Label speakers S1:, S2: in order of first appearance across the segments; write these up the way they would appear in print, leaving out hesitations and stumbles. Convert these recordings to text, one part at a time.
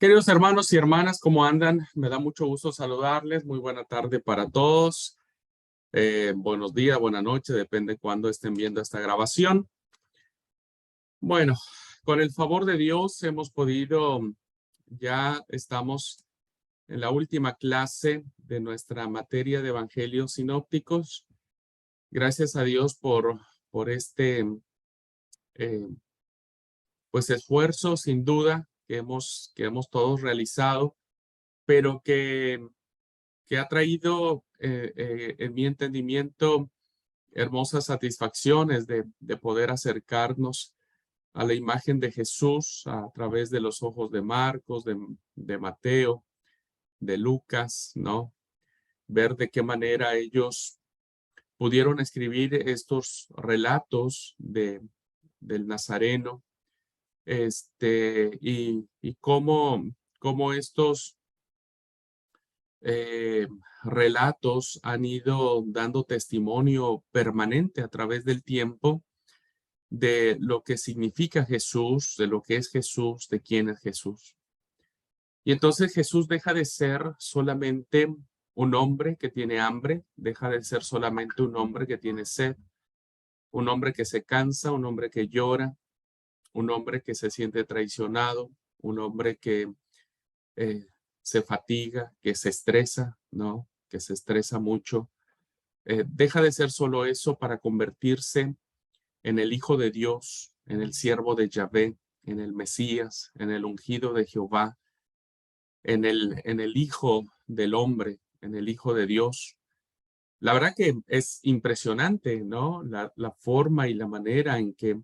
S1: Queridos hermanos y hermanas, ¿cómo andan? Me da mucho gusto saludarles. Muy buena tarde para todos. Buenos días, buena noche, depende cuándo estén viendo esta grabación. Bueno, con el favor de Dios ya estamos en la última clase de nuestra materia de evangelios sinópticos. Gracias a Dios por este eh, esfuerzo, sin duda, que hemos todos realizado, pero que ha traído en mi entendimiento hermosas satisfacciones de poder acercarnos a la imagen de Jesús a través de los ojos de Marcos, de Mateo, de Lucas, ¿no? Ver de qué manera ellos pudieron escribir estos relatos del Nazareno, y cómo estos eh, relatos han ido dando testimonio permanente a través del tiempo de lo que significa Jesús, de lo que es Jesús, de quién es Jesús. Y entonces Jesús deja de ser solamente un hombre que tiene hambre, deja de ser solamente un hombre que tiene sed, un hombre que se cansa, un hombre que llora, un hombre que se siente traicionado, un hombre que eh, se fatiga, que se estresa, ¿no? Que se estresa mucho. Deja de ser solo eso para convertirse en el Hijo de Dios, en el siervo de Yahvé, en el Mesías, en el ungido de Jehová, en el Hijo del hombre, en el Hijo de Dios. La verdad que es impresionante, ¿no? La forma y la manera en que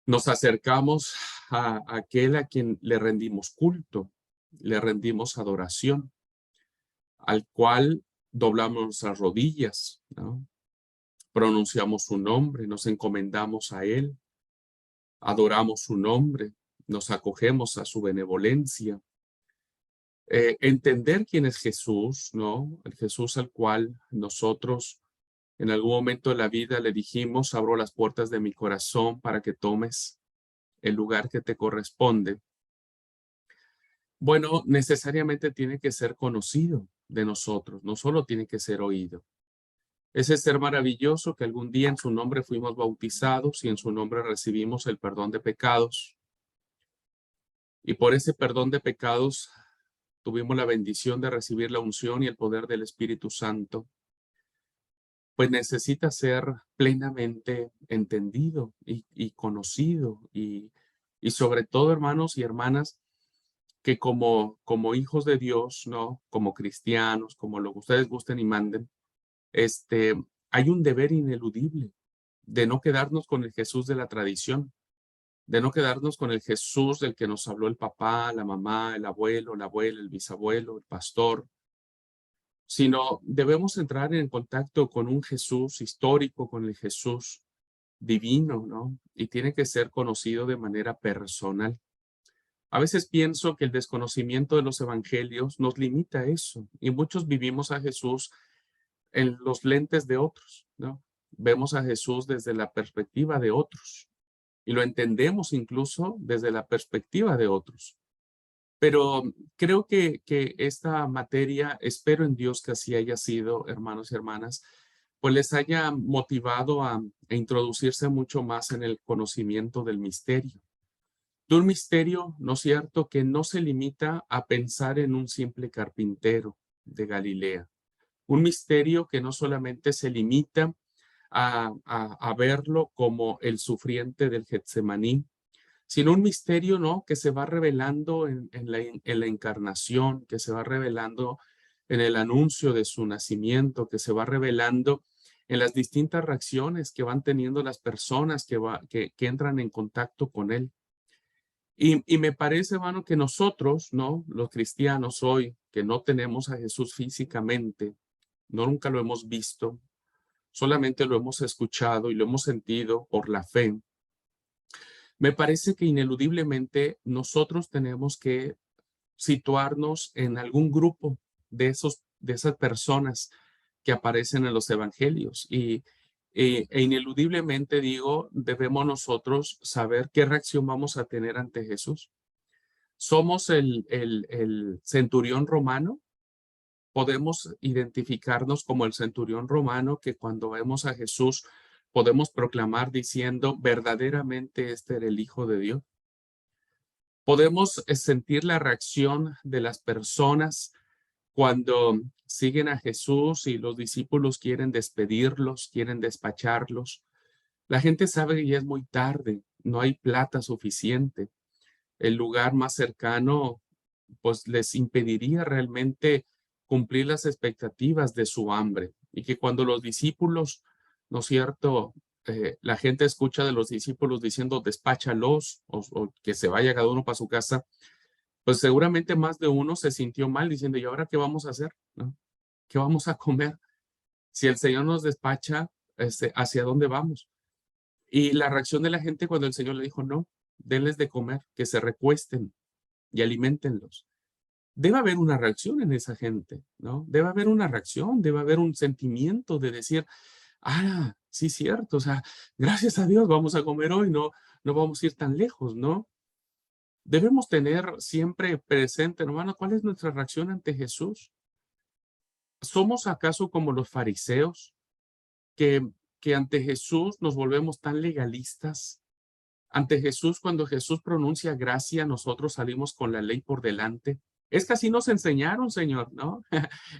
S1: nos acercamos a aquel a quien le rendimos culto, le rendimos adoración, al cual doblamos nuestras rodillas, ¿no? Pronunciamos su nombre, nos encomendamos a él, adoramos su nombre, nos acogemos a su benevolencia. Entender quién es Jesús, ¿no? El Jesús al cual nosotros en algún momento de la vida le dijimos, abro las puertas de mi corazón para que tomes el lugar que te corresponde. Bueno, necesariamente tiene que ser conocido de nosotros, no solo tiene que ser oído. Ese ser maravilloso que algún día en su nombre fuimos bautizados y en su nombre recibimos el perdón de pecados. Y por ese perdón de pecados tuvimos la bendición de recibir la unción y el poder del Espíritu Santo. Pues necesita ser plenamente entendido y conocido y sobre todo, hermanos y hermanas, que como hijos de Dios, ¿no? Como cristianos, como lo que ustedes gusten y manden, hay un deber ineludible de no quedarnos con el Jesús de la tradición, de no quedarnos con el Jesús del que nos habló el papá, la mamá, el abuelo, la abuela, el bisabuelo, el pastor, sino debemos entrar en contacto con un Jesús histórico, con el Jesús divino, ¿no? Y tiene que ser conocido de manera personal. A veces pienso que el desconocimiento de los evangelios nos limita a eso, y muchos vivimos a Jesús en los lentes de otros, ¿no? Vemos a Jesús desde la perspectiva de otros y lo entendemos incluso desde la perspectiva de otros. Pero creo que esta materia, espero en Dios que así haya sido, hermanos y hermanas, pues les haya motivado a introducirse mucho más en el conocimiento del misterio. De un misterio, ¿no es cierto?, que no se limita a pensar en un simple carpintero de Galilea. Un misterio que no solamente se limita a verlo como el sufriente del Getsemaní, sino un misterio, ¿no?, que se va revelando en la encarnación, que se va revelando en el anuncio de su nacimiento, que se va revelando en las distintas reacciones que van teniendo las personas que entran en contacto con él. Y me parece, hermano, que nosotros, ¿no?, los cristianos hoy, que no tenemos a Jesús físicamente, no nunca lo hemos visto, solamente lo hemos escuchado y lo hemos sentido por la fe. Me parece que ineludiblemente nosotros tenemos que situarnos en algún grupo de esas personas que aparecen en los evangelios e ineludiblemente digo, debemos nosotros saber qué reacción vamos a tener ante Jesús. ¿Somos el centurión romano? ¿Podemos identificarnos como el centurión romano que cuando vemos a Jesús podemos proclamar diciendo verdaderamente este era el Hijo de Dios? ¿Podemos sentir la reacción de las personas cuando siguen a Jesús y los discípulos quieren despedirlos, quieren despacharlos? La gente sabe que ya es muy tarde, no hay plata suficiente. El lugar más cercano, pues les impediría realmente cumplir las expectativas de su hambre. Y que cuando los discípulos, ¿no es cierto? La gente escucha de los discípulos diciendo despáchalos o que se vaya cada uno para su casa, pues seguramente más de uno se sintió mal diciendo, ¿y ahora qué vamos a hacer? ¿No? ¿Qué vamos a comer? Si el Señor nos despacha, ¿hacia dónde vamos? Y la reacción de la gente cuando el Señor le dijo, no, denles de comer, que se recuesten y aliméntenlos. Debe haber una reacción en esa gente, ¿no? Debe haber una reacción, debe haber un sentimiento de decir, ah, sí, cierto, o sea, gracias a Dios vamos a comer hoy, no vamos a ir tan lejos, ¿no? Debemos tener siempre presente, hermano, ¿cuál es nuestra reacción ante Jesús? ¿Somos acaso como los fariseos que, que ante Jesús nos volvemos tan legalistas? Ante Jesús, cuando Jesús pronuncia gracia, nosotros salimos con la ley por delante. Es que así nos enseñaron, Señor, ¿no?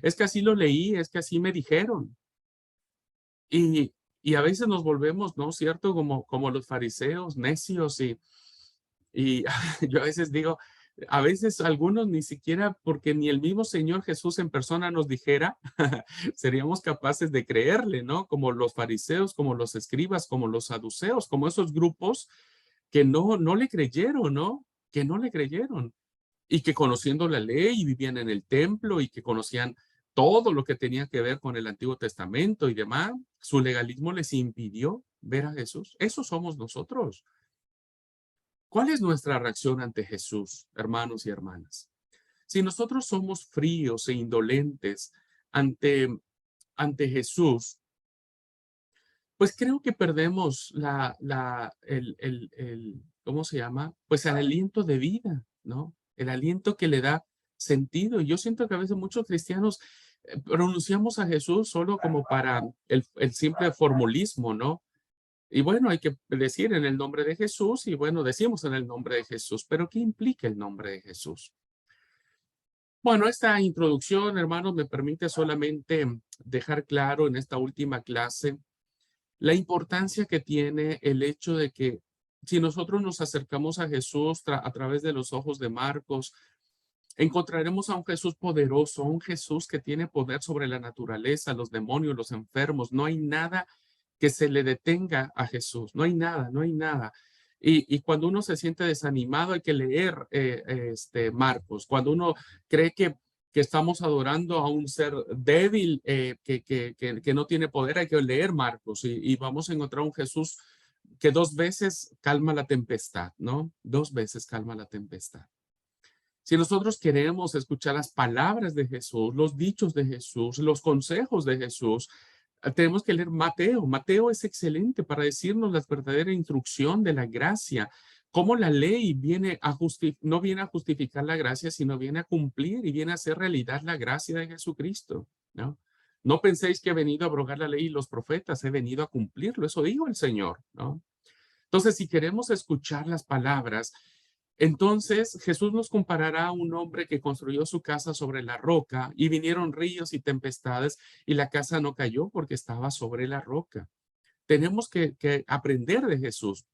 S1: Es que así lo leí, es que así me dijeron. Y, y a veces nos volvemos, ¿no? ¿Cierto? Como los fariseos, necios y yo a veces digo, a veces algunos ni siquiera, porque ni el mismo Señor Jesús en persona nos dijera, seríamos capaces de creerle, ¿no? Como los fariseos, como los escribas, como los saduceos, como esos grupos que no le creyeron, ¿no? Que no le creyeron. Y que conociendo la ley y vivían en el templo y que conocían todo lo que tenía que ver con el Antiguo Testamento y demás, su legalismo les impidió ver a Jesús. Eso somos nosotros. ¿Cuál es nuestra reacción ante Jesús, hermanos y hermanas? Si nosotros somos fríos e indolentes ante Jesús, pues creo que perdemos ¿cómo se llama? Pues el aliento de vida, ¿no? El aliento que le da sentido. Y yo siento que a veces muchos cristianos pronunciamos a Jesús solo como para el simple formulismo, ¿no? Y bueno, hay que decir en el nombre de Jesús y bueno, decimos en el nombre de Jesús, pero ¿qué implica el nombre de Jesús? Bueno, esta introducción, hermanos, me permite solamente dejar claro en esta última clase la importancia que tiene el hecho de que si nosotros nos acercamos a Jesús a través de los ojos de Marcos, encontraremos a un Jesús poderoso, un Jesús que tiene poder sobre la naturaleza, los demonios, los enfermos. No hay nada que se le detenga a Jesús. No hay nada, no hay nada. Y cuando uno se siente desanimado, hay que leer Marcos. Cuando uno cree que estamos adorando a un ser débil que no tiene poder, hay que leer Marcos y vamos a encontrar un Jesús que 2 veces calma la tempestad, ¿no? 2 veces calma la tempestad. Si nosotros queremos escuchar las palabras de Jesús, los dichos de Jesús, los consejos de Jesús, tenemos que leer Mateo. Mateo es excelente para decirnos la verdadera instrucción de la gracia, cómo la ley no viene a justificar la gracia, sino viene a cumplir y viene a hacer realidad la gracia de Jesucristo, ¿no? No penséis que he venido a abrogar la ley y los profetas, he venido a cumplirlo. Eso dijo el Señor, ¿no? Entonces, si queremos escuchar las palabras, entonces Jesús nos comparará a un hombre que construyó su casa sobre la roca y vinieron ríos y tempestades y la casa no cayó porque estaba sobre la roca. Tenemos que aprender de Jesús.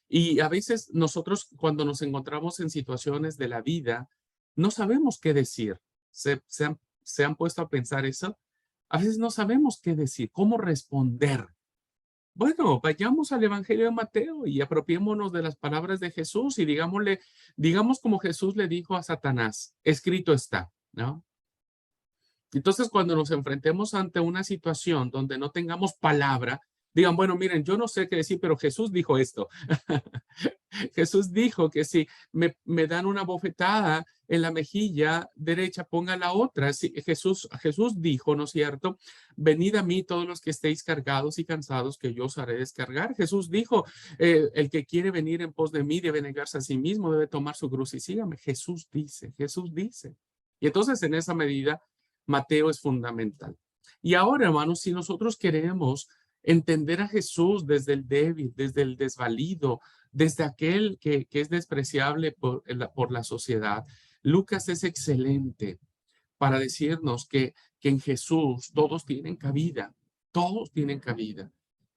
S1: Y a veces nosotros cuando nos encontramos en situaciones de la vida, no sabemos qué decir. ¿Se han puesto a pensar eso? A veces no sabemos qué decir, cómo responder. Bueno, vayamos al Evangelio de Mateo y apropiémonos de las palabras de Jesús y digamos como Jesús le dijo a Satanás, escrito está, ¿no? Entonces, cuando nos enfrentemos ante una situación donde no tengamos palabra, digan, bueno, miren, yo no sé qué decir, pero Jesús dijo esto. Jesús dijo que si me dan una bofetada en la mejilla derecha, ponga la otra. Sí, Jesús dijo, ¿no es cierto? Venid a mí todos los que estéis cargados y cansados, que yo os haré descargar. Jesús dijo, el que quiere venir en pos de mí debe negarse a sí mismo, debe tomar su cruz y sígame. Jesús dice, Jesús dice. Y entonces en esa medida, Mateo es fundamental. Y ahora, hermanos, si nosotros queremos entender a Jesús desde el débil, desde el desvalido, desde aquel que es despreciable por la sociedad, Lucas es excelente para decirnos que en Jesús todos tienen cabida,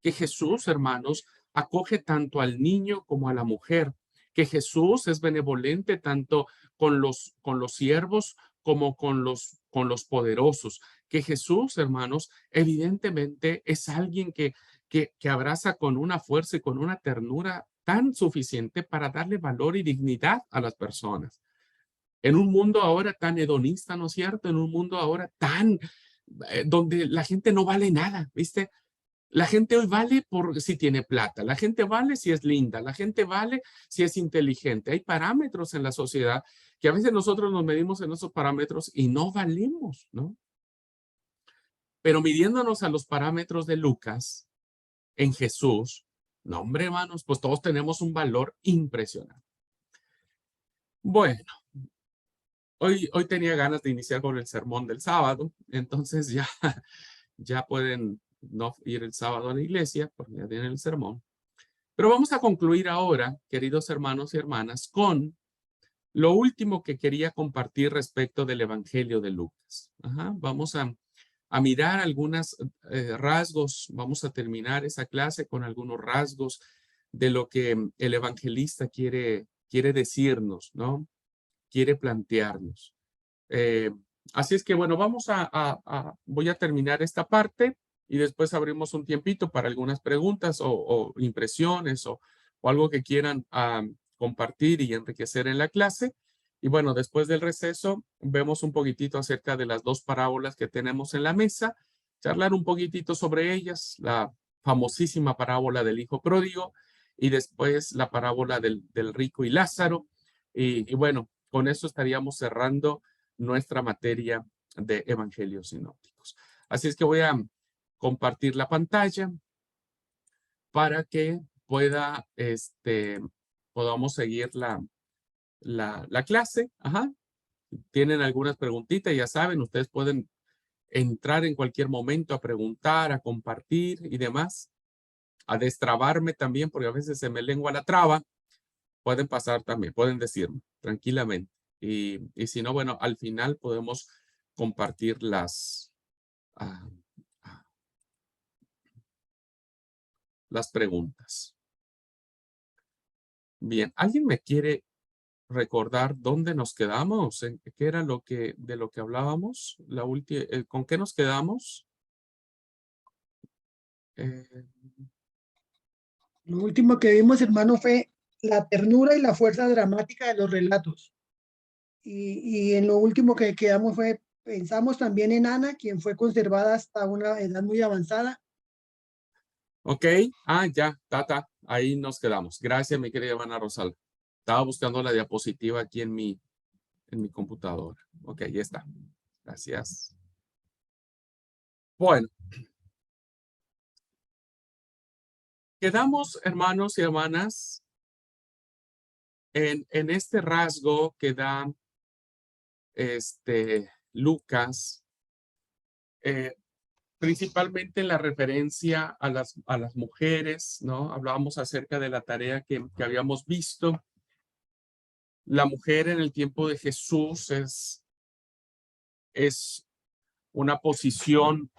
S1: que Jesús, hermanos, acoge tanto al niño como a la mujer, que Jesús es benevolente tanto con los siervos como con los poderosos, que Jesús, hermanos, evidentemente es alguien que abraza con una fuerza y con una ternura tan suficiente para darle valor y dignidad a las personas. En un mundo ahora tan hedonista, ¿no es cierto? En un mundo ahora tan donde la gente no vale nada, ¿viste? La gente hoy vale por si tiene plata, la gente vale si es linda, la gente vale si es inteligente. Hay parámetros en la sociedad que a veces nosotros nos medimos en esos parámetros y no valemos, ¿no? Pero midiéndonos a los parámetros de Lucas en Jesús, no, hombre, hermanos, pues todos tenemos un valor impresionante. Bueno, hoy tenía ganas de iniciar con el sermón del sábado, entonces ya pueden no ir el sábado a la iglesia porque ya tienen el sermón. Pero vamos a concluir ahora, queridos hermanos y hermanas, con lo último que quería compartir respecto del Evangelio de Lucas. Vamos a mirar algunos rasgos, vamos a terminar esa clase con algunos rasgos de lo que el evangelista quiere decirnos, ¿no? Quiere plantearnos. Eh, Así es que, bueno, voy a terminar esta parte y después abrimos un tiempito para algunas preguntas o impresiones o algo que quieran compartir y enriquecer en la clase. Y bueno, después del receso, vemos un poquitito acerca de las dos parábolas que tenemos en la mesa, charlar un poquitito sobre ellas, la famosísima parábola del hijo pródigo y después la parábola del rico y Lázaro. Y bueno, con eso estaríamos cerrando nuestra materia de evangelios sinópticos. Así es que voy a compartir la pantalla para que podamos seguir la clase. Tienen algunas preguntitas, ya saben, ustedes pueden entrar en cualquier momento a preguntar, a compartir y demás, a destrabarme también, porque a veces se me lengua la traba. Pueden pasar también, pueden decirme tranquilamente. Y si no, bueno, al final podemos compartir ah, ah, las preguntas. Bien, ¿alguien me quiere recordar dónde nos quedamos? ¿Qué era de lo que hablábamos? ¿Con qué nos quedamos? Eh,
S2: Lo último que vimos, hermano, fue la ternura y la fuerza dramática de los relatos. Y en lo último que quedamos pensamos también en Ana, quien fue conservada hasta una edad muy avanzada.
S1: ok, ya, ahí nos quedamos. Gracias, mi querida hermana Rosal. Estaba buscando la diapositiva aquí en mi computadora. Ok, ya está. Gracias. Bueno, quedamos, hermanos y hermanas, en este rasgo que da Lucas, principalmente en la referencia a las mujeres, ¿no? Hablábamos acerca de la tarea que habíamos visto. La mujer en el tiempo de Jesús es una posición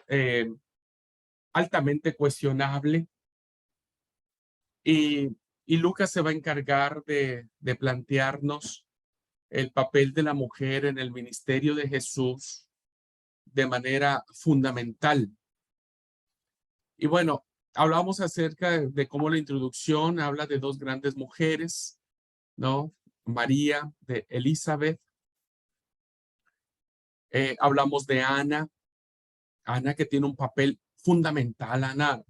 S1: altamente cuestionable y, y Lucas se va a encargar de plantearnos el papel de la mujer en el ministerio de Jesús de manera fundamental. Y bueno, hablábamos acerca de cómo la introducción habla de dos grandes mujeres, ¿no? María, de Elizabeth. Hablamos de Ana que tiene un papel fundamental. Ana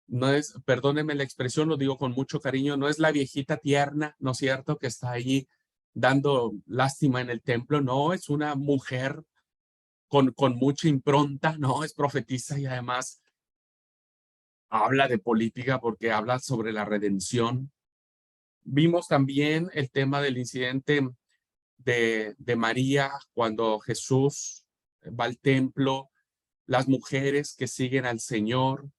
S1: no es, perdónenme la expresión, lo digo con mucho cariño, no es la viejita tierna, ¿no es cierto?, que está ahí dando lástima en el templo, no, es una mujer con mucha impronta, no, es profetisa y además habla de política porque habla sobre la redención. Vimos también el tema del incidente de María cuando Jesús va al templo, las mujeres que siguen al Señor,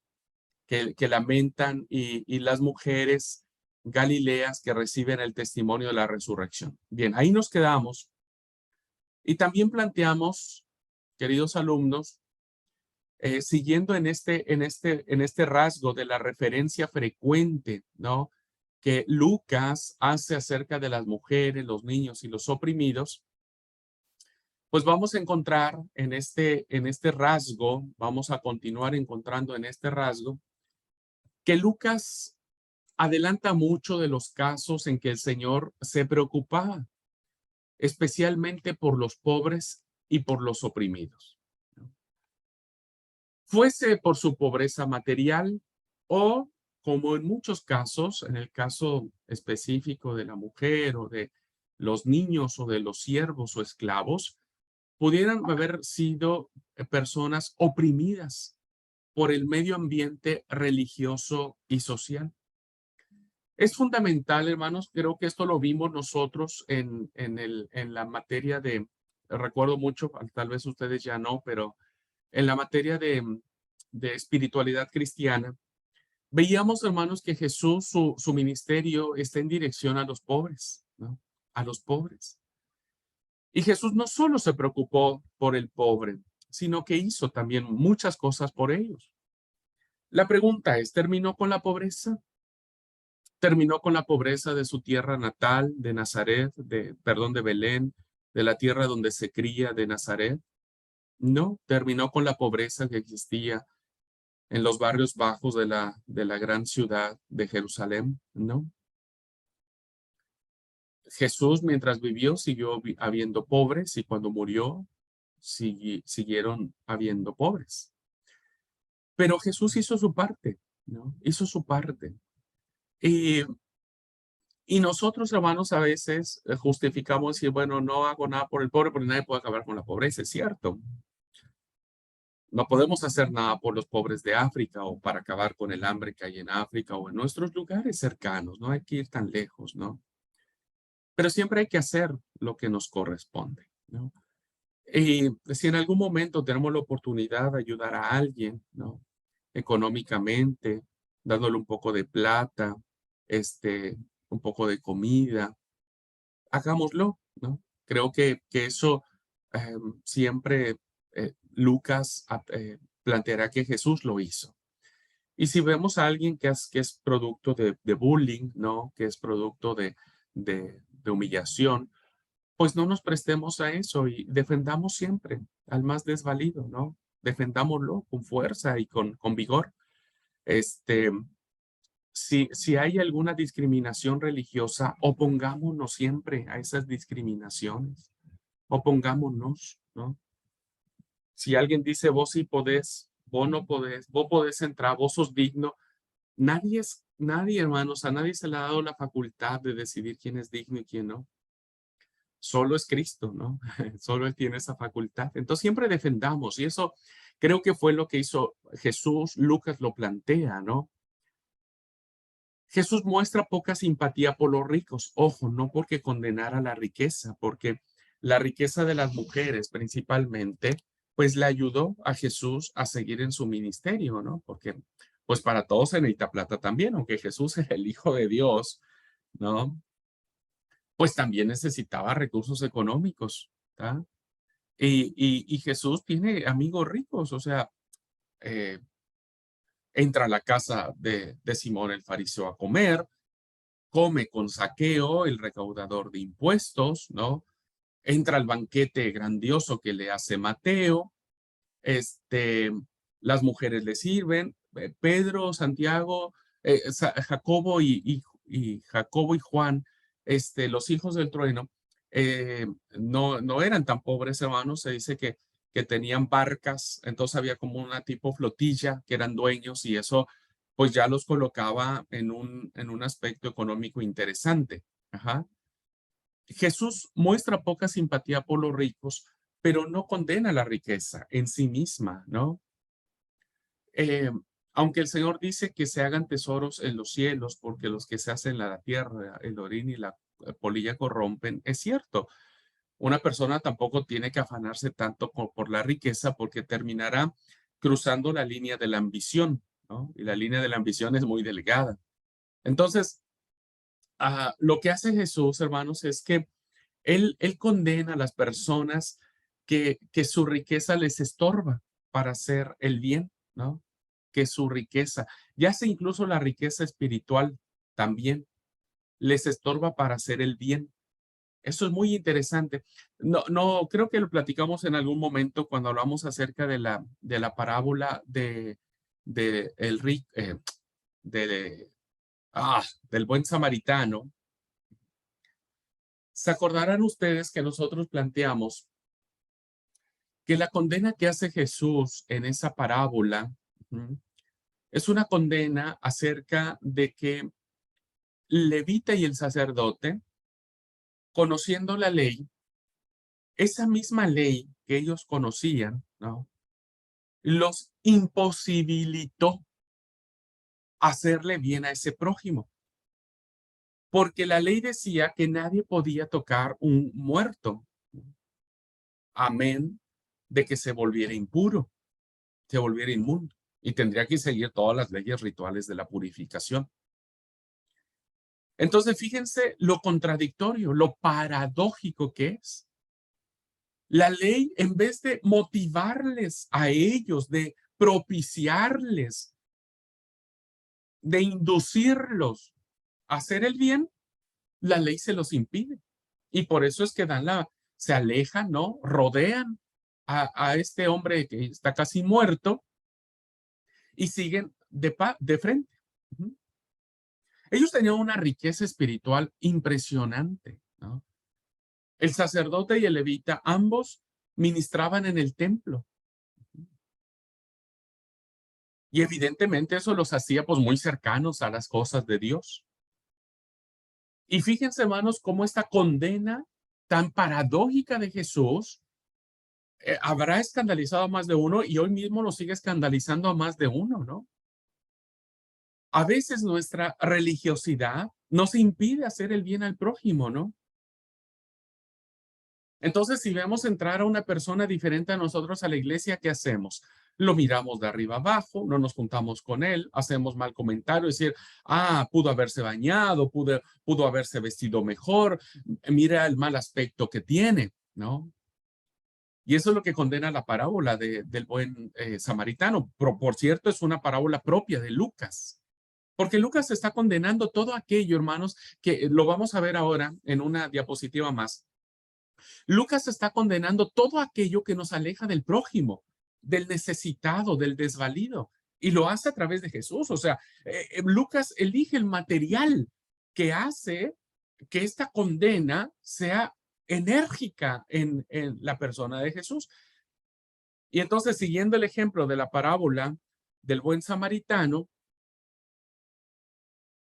S1: que lamentan y las mujeres galileas que reciben el testimonio de la resurrección. Bien, ahí nos quedamos y también planteamos, queridos alumnos, siguiendo en este rasgo de la referencia frecuente, ¿no?, que Lucas hace acerca de las mujeres, los niños y los oprimidos, pues vamos a encontrar en este rasgo, vamos a continuar encontrando en este rasgo, que Lucas adelanta mucho de los casos en que el Señor se preocupaba, especialmente por los pobres y por los oprimidos, ¿no? Fuese por su pobreza material o, como en muchos casos, en el caso específico de la mujer o de los niños o de los siervos o esclavos, pudieran haber sido personas oprimidas por el medio ambiente religioso y social. Es fundamental, hermanos, creo que esto lo vimos nosotros en la materia recuerdo mucho, tal vez ustedes ya no, pero en la materia de espiritualidad cristiana, veíamos, hermanos, que Jesús, su ministerio está en dirección a los pobres, ¿no? A los pobres. Y Jesús no solo se preocupó por el pobre, sino que hizo también muchas cosas por ellos. La pregunta es, ¿terminó con la pobreza? ¿Terminó con la pobreza de su tierra natal, de Nazaret, de Belén, de la tierra donde se cría de Nazaret? No, terminó con la pobreza que existía en los barrios bajos de la gran ciudad de Jerusalén, ¿no? Jesús, mientras vivió, siguió habiendo pobres y cuando murió, siguieron habiendo pobres. Pero Jesús hizo su parte, ¿no? Hizo su parte. Y, y nosotros, hermanos, a veces justificamos y, bueno, no hago nada por el pobre porque nadie puede acabar con la pobreza, es cierto. No podemos hacer nada por los pobres de África o para acabar con el hambre que hay en África o en nuestros lugares cercanos, no hay que ir tan lejos, ¿no? Pero siempre hay que hacer lo que nos corresponde, ¿no? Y si en algún momento tenemos la oportunidad de ayudar a alguien, ¿no?, económicamente, dándole un poco de plata, un poco de comida, hagámoslo, ¿no? Creo que eso siempre Lucas planteará que Jesús lo hizo. Y si vemos a alguien que es producto de bullying, ¿no?, que es producto de humillación, pues no nos prestemos a eso y defendamos siempre al más desvalido, ¿no? Defendámoslo con fuerza y con vigor. Este, si hay alguna discriminación religiosa, opongámonos siempre a esas discriminaciones. Opongámonos, ¿no? Si alguien dice, vos sí podés, vos podés entrar, vos sos digno, nadie, hermanos, a nadie se le ha dado la facultad de decidir quién es digno y quién no. Solo es Cristo, ¿no? Solo Él tiene esa facultad. Entonces siempre defendamos y eso creo que fue lo que hizo Jesús. Lucas lo plantea, ¿no? Jesús muestra poca simpatía por los ricos. Ojo, no porque condenara la riqueza, porque la riqueza de las mujeres principalmente, pues le ayudó a Jesús a seguir en su ministerio, ¿no? Porque pues para todos se necesita plata también, aunque Jesús es el Hijo de Dios, ¿no? Pues también necesitaba recursos económicos, ¿tá? Y Jesús tiene amigos ricos, o sea, eh, entra a la casa de Simón el fariseo a comer, come con Zaqueo, el recaudador de impuestos, ¿no? Entra al banquete grandioso que le hace Mateo, este, las mujeres le sirven, Pedro, Santiago, Jacobo y Jacobo y Juan, los hijos del trueno, no eran tan pobres, hermanos. Se dice que tenían barcas, entonces había como una tipo flotilla que eran dueños y eso pues ya los colocaba en un aspecto económico interesante. Ajá. Jesús muestra poca simpatía por los ricos, pero no condena la riqueza en sí misma, ¿no? Eh, Aunque el Señor dice que se hagan tesoros en los cielos, porque los que se hacen en la tierra, el orín y la polilla corrompen, es cierto. Una persona tampoco tiene que afanarse tanto por la riqueza, porque terminará cruzando la línea de la ambición, ¿no? Y la línea de la ambición es muy delgada. Entonces, lo que hace Jesús, hermanos, es que él condena a las personas que su riqueza les estorba para hacer el bien, ¿no? Que su riqueza, ya sea incluso la riqueza espiritual, también les estorba para hacer el bien. Eso es muy interesante. No, creo que lo platicamos en algún momento cuando hablamos acerca de la parábola de el rico, de, del buen samaritano. Se acordarán ustedes que nosotros planteamos que la condena que hace Jesús en esa parábola es una condena acerca de que levita y el sacerdote, conociendo la ley, esa misma ley que ellos conocían, ¿no? Los imposibilitó hacerle bien a ese prójimo, porque la ley decía que nadie podía tocar un muerto, amén de que se volviera impuro, se volviera inmundo, y tendría que seguir todas las leyes rituales de la purificación. Entonces, fíjense lo contradictorio, lo paradójico que es. La ley, en vez de motivarles a ellos, de propiciarles, de inducirlos a hacer el bien, la ley se los impide. Y por eso es que se alejan, ¿no? Rodean a este hombre que está casi muerto y siguen de frente. Ellos tenían una riqueza espiritual impresionante, ¿no? El sacerdote y el levita, ambos ministraban en el templo. Y evidentemente eso los hacía pues muy cercanos a las cosas de Dios. Y fíjense, hermanos, cómo esta condena tan paradójica de Jesús habrá escandalizado a más de uno y hoy mismo nos sigue escandalizando a más de uno, ¿no? A veces nuestra religiosidad nos impide hacer el bien al prójimo, ¿no? Entonces, si vemos entrar a una persona diferente a nosotros a la iglesia, ¿qué hacemos? Lo miramos de arriba abajo, no nos juntamos con él, hacemos mal comentario, decir, pudo haberse bañado, pudo haberse vestido mejor, mira el mal aspecto que tiene, ¿no? Y eso es lo que condena la parábola del buen samaritano. Por cierto, es una parábola propia de Lucas. Porque Lucas está condenando todo aquello, hermanos, que lo vamos a ver ahora en una diapositiva más. Lucas está condenando todo aquello que nos aleja del prójimo, del necesitado, del desvalido, y lo hace a través de Jesús. O sea, Lucas elige el material que hace que esta condena sea enérgica en la persona de Jesús. Y entonces, siguiendo el ejemplo de la parábola del buen samaritano,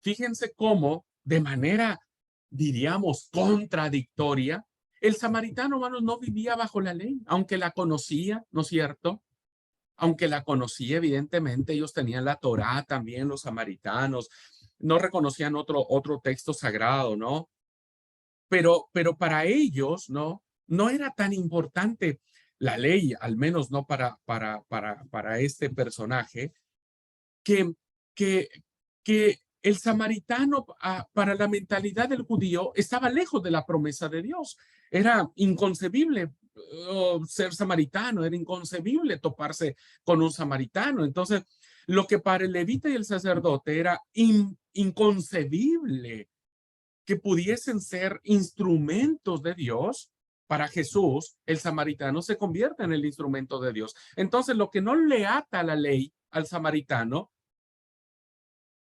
S1: fíjense cómo, de manera, diríamos, contradictoria, el samaritano, hermanos, no vivía bajo la ley, aunque la conocía, ¿no es cierto? Aunque la conocía, evidentemente, ellos tenían la Torá también, los samaritanos, no reconocían otro texto sagrado, ¿no? Pero para ellos, ¿no? No era tan importante la ley, al menos no para este personaje, que, que, que el samaritano, para la mentalidad del judío, estaba lejos de la promesa de Dios. Era inconcebible ser samaritano, era inconcebible toparse con un samaritano. Entonces, lo que para el levita y el sacerdote era inconcebible que pudiesen ser instrumentos de Dios, para Jesús, el samaritano se convierte en el instrumento de Dios. Entonces, lo que no le ata la ley al samaritano,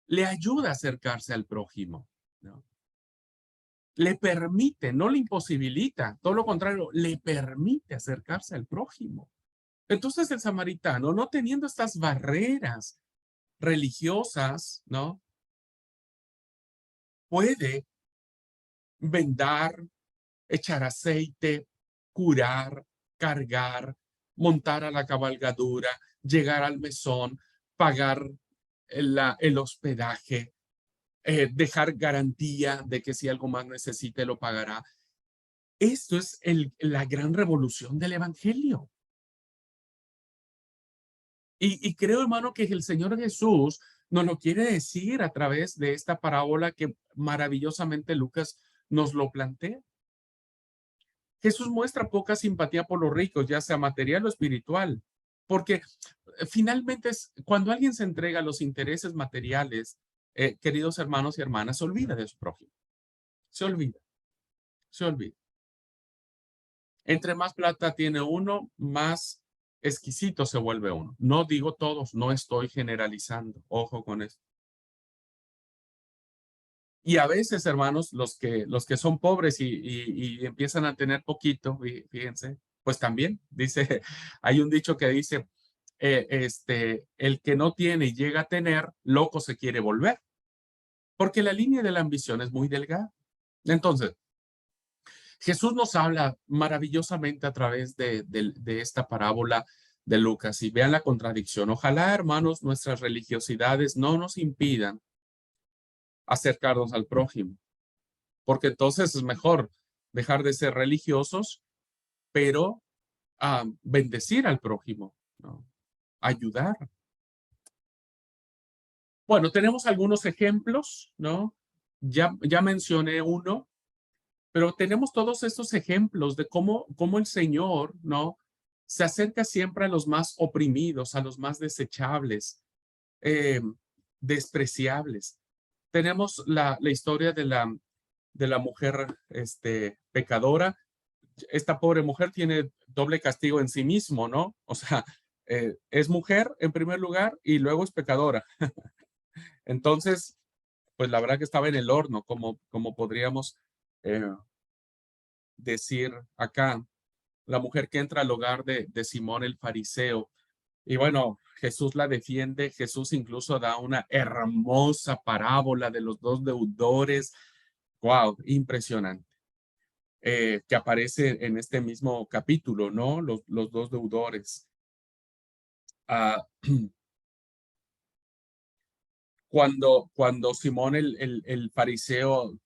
S1: le ayuda a acercarse al prójimo, ¿no? Le permite, no le imposibilita, todo lo contrario, le permite acercarse al prójimo. Entonces el samaritano, no teniendo estas barreras religiosas, ¿no? Puede vendar, echar aceite, curar, cargar, montar a la cabalgadura, llegar al mesón, pagar el hospedaje, dejar garantía de que si algo más necesite lo pagará. Esto es la gran revolución del evangelio. Y creo, hermano, que el Señor Jesús nos lo quiere decir a través de esta parábola que maravillosamente Lucas nos lo plantea. Jesús muestra poca simpatía por los ricos, ya sea material o espiritual, porque finalmente cuando alguien se entrega a los intereses materiales, queridos hermanos y hermanas, se olvida de su prójimo. Se olvida, se olvida. Entre más plata tiene uno, más exquisito se vuelve uno. No digo todos, no estoy generalizando. Ojo con esto. Y a veces, hermanos, los que son pobres y empiezan a tener poquito, fíjense, pues también dice, hay un dicho que dice, el que no tiene y llega a tener, loco se quiere volver, porque la línea de la ambición es muy delgada. Entonces, Jesús nos habla maravillosamente a través de esta parábola de Lucas y vean la contradicción. Ojalá, hermanos, nuestras religiosidades no nos impidan acercarnos al prójimo, porque entonces es mejor dejar de ser religiosos, pero bendecir al prójimo, ¿no? Ayudar. Bueno, tenemos algunos ejemplos, ¿no? Ya mencioné uno, pero tenemos todos estos ejemplos de cómo el Señor, ¿no? Se acerca siempre a los más oprimidos, a los más desechables, eh, despreciables. Tenemos la historia de la mujer pecadora. Esta pobre mujer tiene doble castigo en sí mismo, ¿no? O sea, es mujer en primer lugar y luego es pecadora. Entonces, pues la verdad que estaba en el horno, como podríamos eh, decir acá. La mujer que entra al hogar de Simón el fariseo. Y bueno, Jesús la defiende. Jesús incluso da una hermosa parábola de los dos deudores. Wow, impresionante. Que aparece en este mismo capítulo, ¿no? Los dos deudores. Ah, cuando Simón el fariseo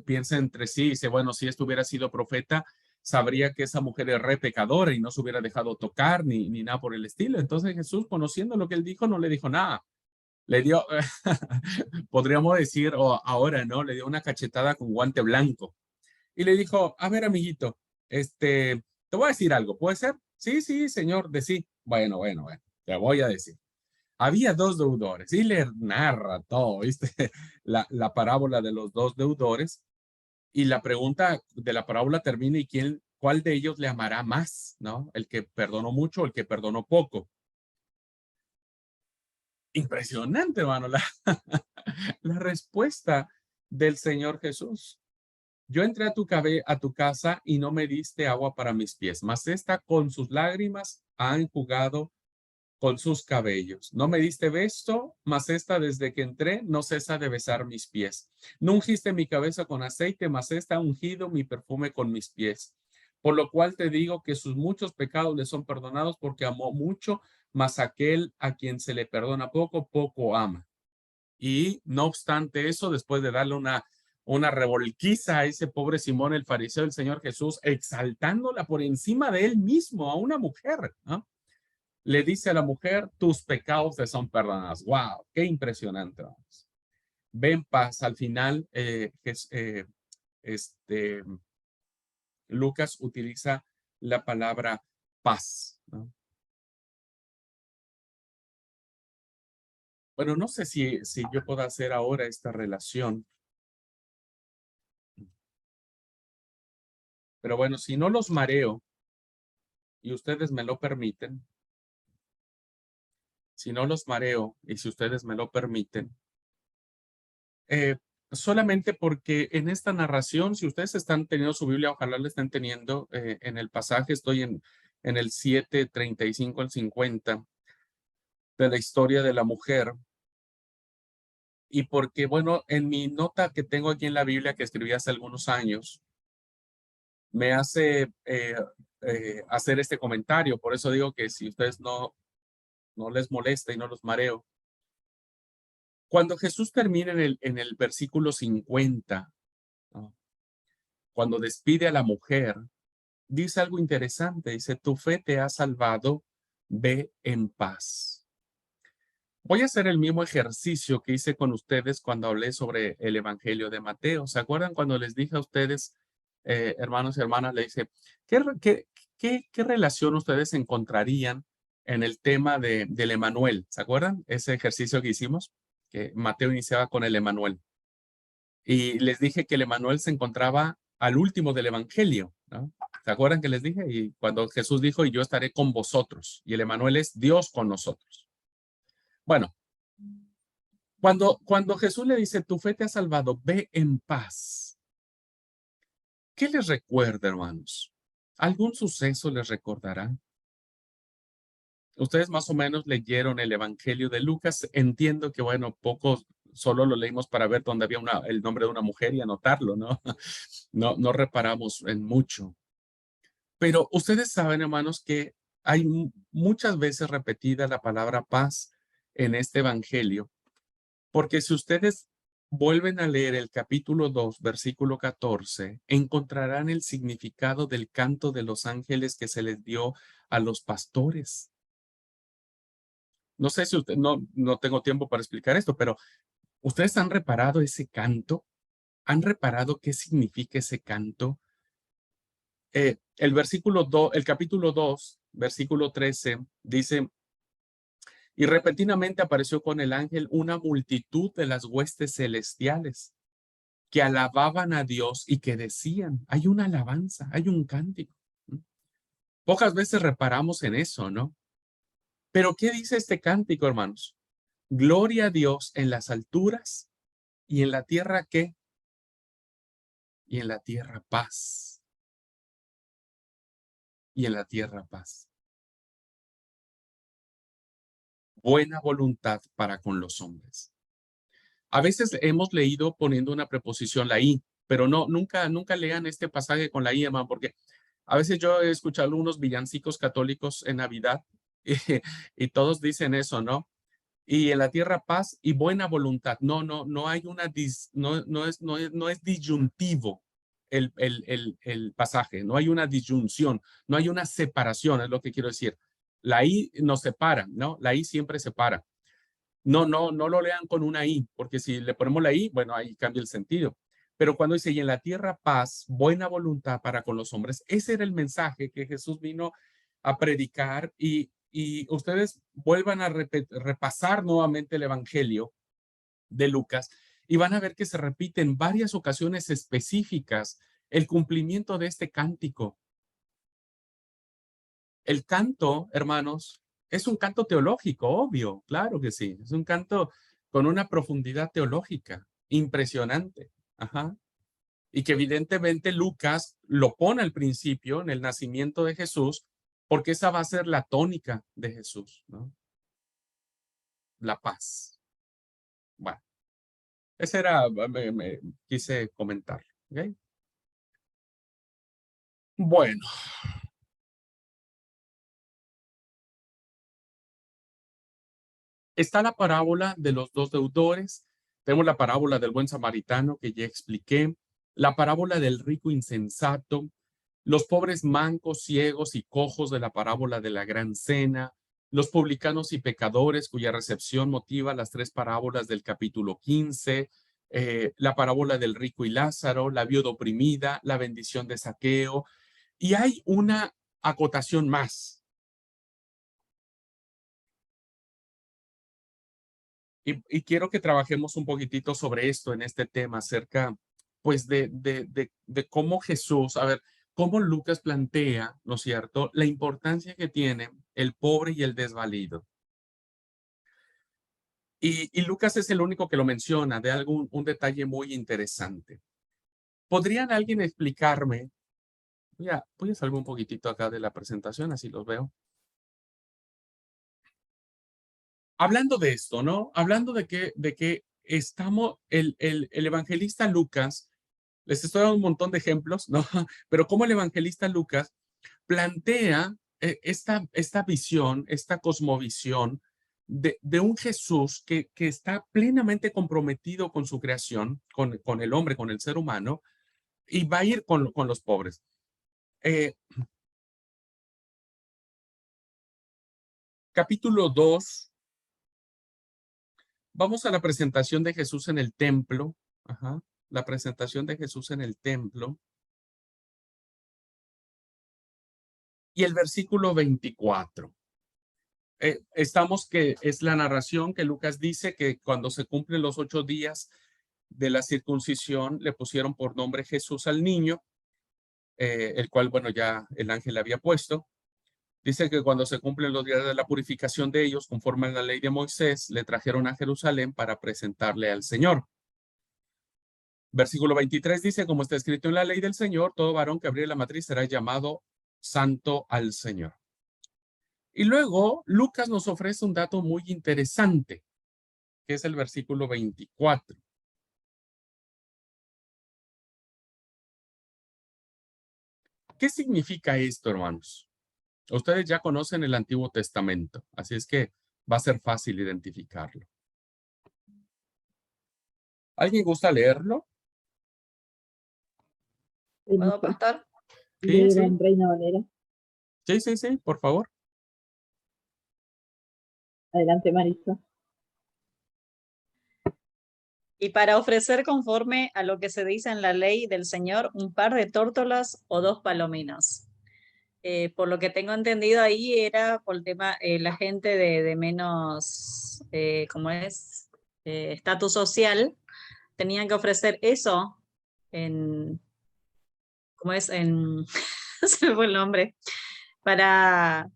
S1: piensa entre sí y dice, bueno, si esto hubiera sido profeta, sabría que esa mujer es re pecadora y no se hubiera dejado tocar ni nada por el estilo. Entonces Jesús, conociendo lo que él dijo, no le dijo nada. Le dio, podríamos decir, o ahora, ¿no? Le dio una cachetada con guante blanco. Y le dijo, a ver, amiguito, te voy a decir algo, ¿puede ser? Sí, sí, señor, de sí. Bueno, te voy a decir. Había dos deudores y le narra todo, ¿viste? La parábola de los dos deudores y la pregunta de la parábola termina y cuál de ellos le amará más, ¿no? El que perdonó mucho o el que perdonó poco. Impresionante, hermano, la respuesta del Señor Jesús. Yo entré a tu casa y no me diste agua para mis pies, mas esta con sus lágrimas ha enjugado con sus cabellos. No me diste beso, mas esta desde que entré no cesa de besar mis pies. No ungiste mi cabeza con aceite, mas esta ha ungido mi perfume con mis pies. Por lo cual te digo que sus muchos pecados le son perdonados porque amó mucho, mas aquel a quien se le perdona poco, poco ama. Y no obstante eso, después de darle una revolquiza a ese pobre Simón el fariseo del Señor Jesús, exaltándola por encima de él mismo, a una mujer, ¿no? Le dice a la mujer, tus pecados te son perdonados. ¡Wow! ¡Qué impresionante! Vamos. Ven paz. Al final, este, Lucas utiliza la palabra paz, ¿no? Bueno, no sé si yo puedo hacer ahora esta relación, pero bueno, si no los mareo y ustedes me lo permiten, si no los mareo y si ustedes me lo permiten, eh, solamente porque en esta narración, si ustedes están teniendo su Biblia, ojalá la estén teniendo en el pasaje, estoy en el 7:35 al 50 de la historia de la mujer. y porque, bueno, en mi nota que tengo aquí en la Biblia que escribí hace algunos años, me hace hacer este comentario. Por eso digo que si ustedes no les molesta y no los mareo. Cuando Jesús termina en el versículo 50, ¿no? Cuando despide a la mujer, dice algo interesante. Dice, tu fe te ha salvado, ve en paz. Voy a hacer el mismo ejercicio que hice con ustedes cuando hablé sobre el Evangelio de Mateo. ¿Se acuerdan cuando les dije a ustedes, hermanos y hermanas, le dije, ¿qué relación ustedes encontrarían en el tema del Emanuel? ¿Se acuerdan? Ese ejercicio que hicimos, que Mateo iniciaba con el Emanuel. Y les dije que el Emanuel se encontraba al último del Evangelio, ¿no? ¿Se acuerdan que les dije? Y cuando Jesús dijo, y yo estaré con vosotros. Y el Emanuel es Dios con nosotros. Bueno, cuando Jesús le dice, tu fe te ha salvado, ve en paz. ¿Qué les recuerda, hermanos? ¿Algún suceso les recordará? Ustedes más o menos leyeron el Evangelio de Lucas. Entiendo que, bueno, pocos solo lo leímos para ver dónde había el nombre de una mujer y anotarlo, ¿no? No reparamos en mucho. Pero ustedes saben, hermanos, que hay muchas veces repetida la palabra paz en este Evangelio. Porque si ustedes vuelven a leer el capítulo 2, versículo 14, encontrarán el significado del canto de los ángeles que se les dio a los pastores. No sé si usted, no tengo tiempo para explicar esto, pero ¿ustedes han reparado ese canto? ¿Han reparado qué significa ese canto? El versículo 2, el capítulo 2, versículo 13, dice, y repentinamente apareció con el ángel una multitud de las huestes celestiales que alababan a Dios y que decían, hay una alabanza, hay un cántico. Pocas veces reparamos en eso, ¿no? Pero ¿qué dice este cántico, hermanos? Gloria a Dios en las alturas y en la tierra ¿qué? Y en la tierra paz. Y en la tierra paz. Buena voluntad para con los hombres. A veces hemos leído poniendo una preposición la i, pero nunca lean este pasaje con la i, hermano, porque a veces yo he escuchado algunos villancicos católicos en Navidad y todos dicen eso, ¿no? Y en la tierra paz y buena voluntad. No hay una, no es disyuntivo el pasaje, no hay una disyunción, no hay una separación, es lo que quiero decir. La I nos separa, ¿no? La I siempre separa. No lo lean con una I, porque si le ponemos la I, bueno, ahí cambia el sentido. Pero cuando dice, y en la tierra paz, buena voluntad para con los hombres, ese era el mensaje que Jesús vino a predicar y ustedes vuelvan a repasar nuevamente el Evangelio de Lucas y van a ver que se repite en varias ocasiones específicas el cumplimiento de este cántico. El canto, hermanos, es un canto teológico, obvio, claro que sí. Es un canto con una profundidad teológica impresionante. Ajá. Y que evidentemente Lucas lo pone al principio en el nacimiento de Jesús, porque esa va a ser la tónica de Jesús, ¿no? La paz. Bueno, ese era, me quise comentar. ¿Ok? Bueno, está la parábola de los dos deudores, tenemos la parábola del buen samaritano que ya expliqué, la parábola del rico insensato, los pobres mancos, ciegos y cojos de la parábola de la gran cena, los publicanos y pecadores cuya recepción motiva las tres parábolas del capítulo 15, la parábola del rico y Lázaro, la viuda oprimida, la bendición de Zaqueo, y hay una acotación más. Y quiero que trabajemos un poquitito sobre esto en este tema acerca, pues, de cómo Jesús, a ver, cómo Lucas plantea, ¿no es cierto?, la importancia que tiene el pobre y el desvalido. Y Lucas es el único que lo menciona de un detalle muy interesante. ¿Podrían alguien explicarme? Voy a salir un poquitito acá de la presentación, así los veo. Hablando de esto, ¿no? Hablando de que el evangelista Lucas, les estoy dando un montón de ejemplos, ¿no? Pero como el evangelista Lucas plantea esta visión, esta cosmovisión de un Jesús que está plenamente comprometido con su creación, con el hombre, con el ser humano, y va a ir con los pobres. Capítulo 2. Vamos a la presentación de Jesús en el templo. Ajá. La presentación de Jesús en el templo. Y el versículo 24. Estamos que es la narración que Lucas dice que cuando se cumplen los 8 días de la circuncisión, le pusieron por nombre Jesús al niño, el cual, bueno, ya el ángel había puesto. Dice que cuando se cumplen los días de la purificación de ellos, conforme a la ley de Moisés, le trajeron a Jerusalén para presentarle al Señor. Versículo 23 dice, como está escrito en la ley del Señor, todo varón que abriere la matriz será llamado santo al Señor. Y luego Lucas nos ofrece un dato muy interesante, que es el versículo 24. ¿Qué significa esto, hermanos? Ustedes ya conocen el Antiguo Testamento, así es que va a ser fácil identificarlo. ¿Alguien gusta leerlo?
S3: ¿Puedo, pastor?
S1: Sí, sí.
S4: En Reina Valera.
S1: Sí, por favor.
S4: Adelante, Marisa.
S3: Y para ofrecer conforme a lo que se dice en la ley del Señor, un par de tórtolas o 2 palominos. Por lo que tengo entendido ahí era por el tema, la gente de menos, ¿cómo es? Estatus social, tenían que ofrecer eso en, ¿cómo es? Se me fue el nombre, para,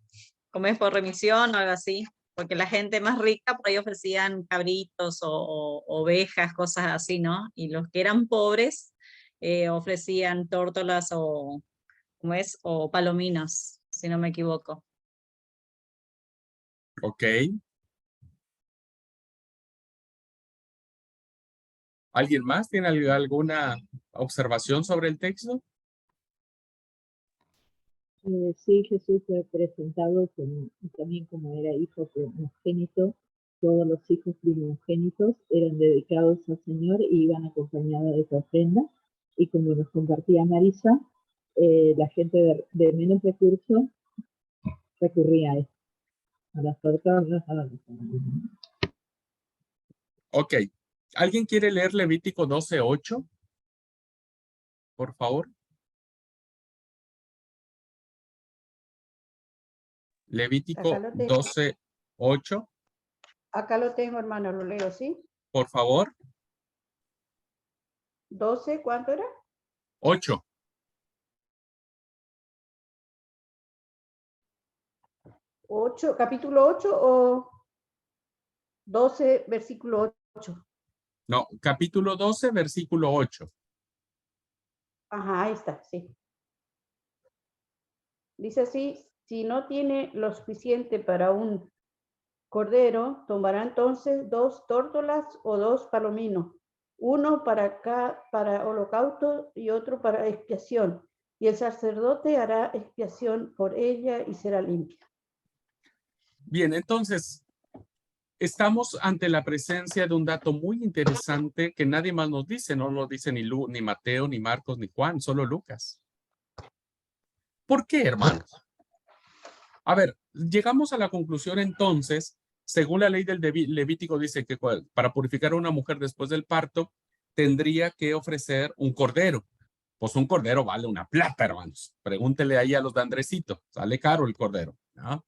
S3: ¿cómo es? Por remisión o algo así. Porque la gente más rica por ahí ofrecían cabritos o ovejas, cosas así, ¿no? Y los que eran pobres ofrecían tórtolas o, ¿cómo es? O palominos, si no me equivoco.
S1: Ok. ¿Alguien más tiene alguna observación sobre el texto?
S4: Sí, Jesús fue presentado también como era hijo primogénito. Todos los hijos primogénitos eran dedicados al Señor y iban acompañados de esa ofrenda. Y como nos compartía Marisa, la gente de menos recursos recurría a esto, a las tortas, a las...
S1: Ok. ¿Alguien quiere leer Levítico 12:8? Por favor. Levítico 12:8.
S5: Acá lo tengo, hermano, lo leo, ¿sí?
S1: Por favor.
S5: 12, ¿cuánto era?
S1: 8.
S5: 8, capítulo 8 o 12, versículo 8.
S1: No, capítulo 12, versículo 8.
S5: Ajá, ahí está, sí. Dice así, si no tiene lo suficiente para un cordero, tomará entonces 2 tórtolas o 2 palominos, uno para holocausto y otro para expiación. Y el sacerdote hará expiación por ella y será limpia.
S1: Bien, entonces, estamos ante la presencia de un dato muy interesante que nadie más nos dice. No lo dice ni Mateo, ni Marcos, ni Juan, solo Lucas. ¿Por qué, hermanos? A ver, llegamos a la conclusión entonces, según la ley del Levítico dice que para purificar a una mujer después del parto, tendría que ofrecer un cordero. Pues un cordero vale una plata, hermanos. Pregúntele ahí a los de Andresito. Sale caro el cordero, ¿no?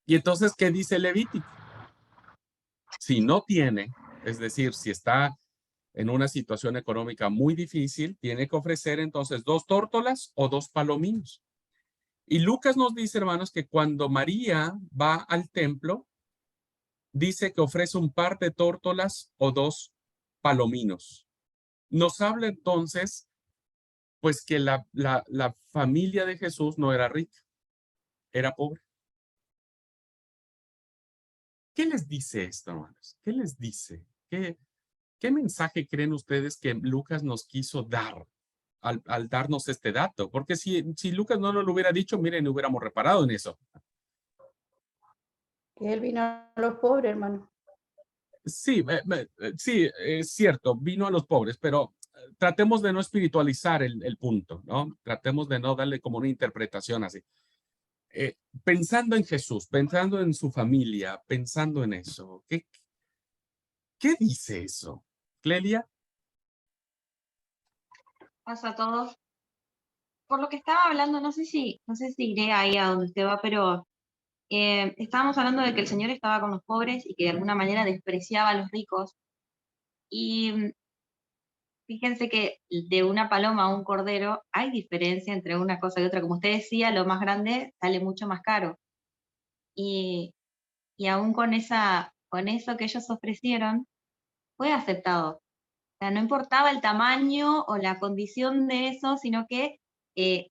S1: Y entonces, ¿qué dice Levítico? Si no tiene, es decir, si está en una situación económica muy difícil, tiene que ofrecer entonces 2 tórtolas o 2 palominos. Y Lucas nos dice, hermanos, que cuando María va al templo, dice que ofrece un par de tórtolas o 2 palominos. Nos habla entonces, pues que la familia de Jesús no era rica, era pobre. ¿Qué les dice esto, hermanos? ¿Qué les dice? ¿Qué mensaje creen ustedes que Lucas nos quiso dar al darnos este dato? Porque si Lucas no nos lo hubiera dicho, miren, hubiéramos reparado en eso.
S5: Que él vino a los pobres, hermano.
S1: Sí, sí, es cierto, vino a los pobres, pero tratemos de no espiritualizar el punto, ¿no? Tratemos de no darle como una interpretación así. Pensando en Jesús, pensando en su familia, pensando en eso, ¿qué dice eso? Clelia.
S6: Pasa a todos. Por lo que estaba hablando, no sé si iré ahí a donde usted va, pero estábamos hablando de que el Señor estaba con los pobres y que de alguna manera despreciaba a los ricos. Y fíjense que de una paloma a un cordero hay diferencia entre una cosa y otra. Como usted decía, lo más grande sale mucho más caro. Y aún con eso que ellos ofrecieron, fue aceptado. O sea, no importaba el tamaño o la condición de eso, sino que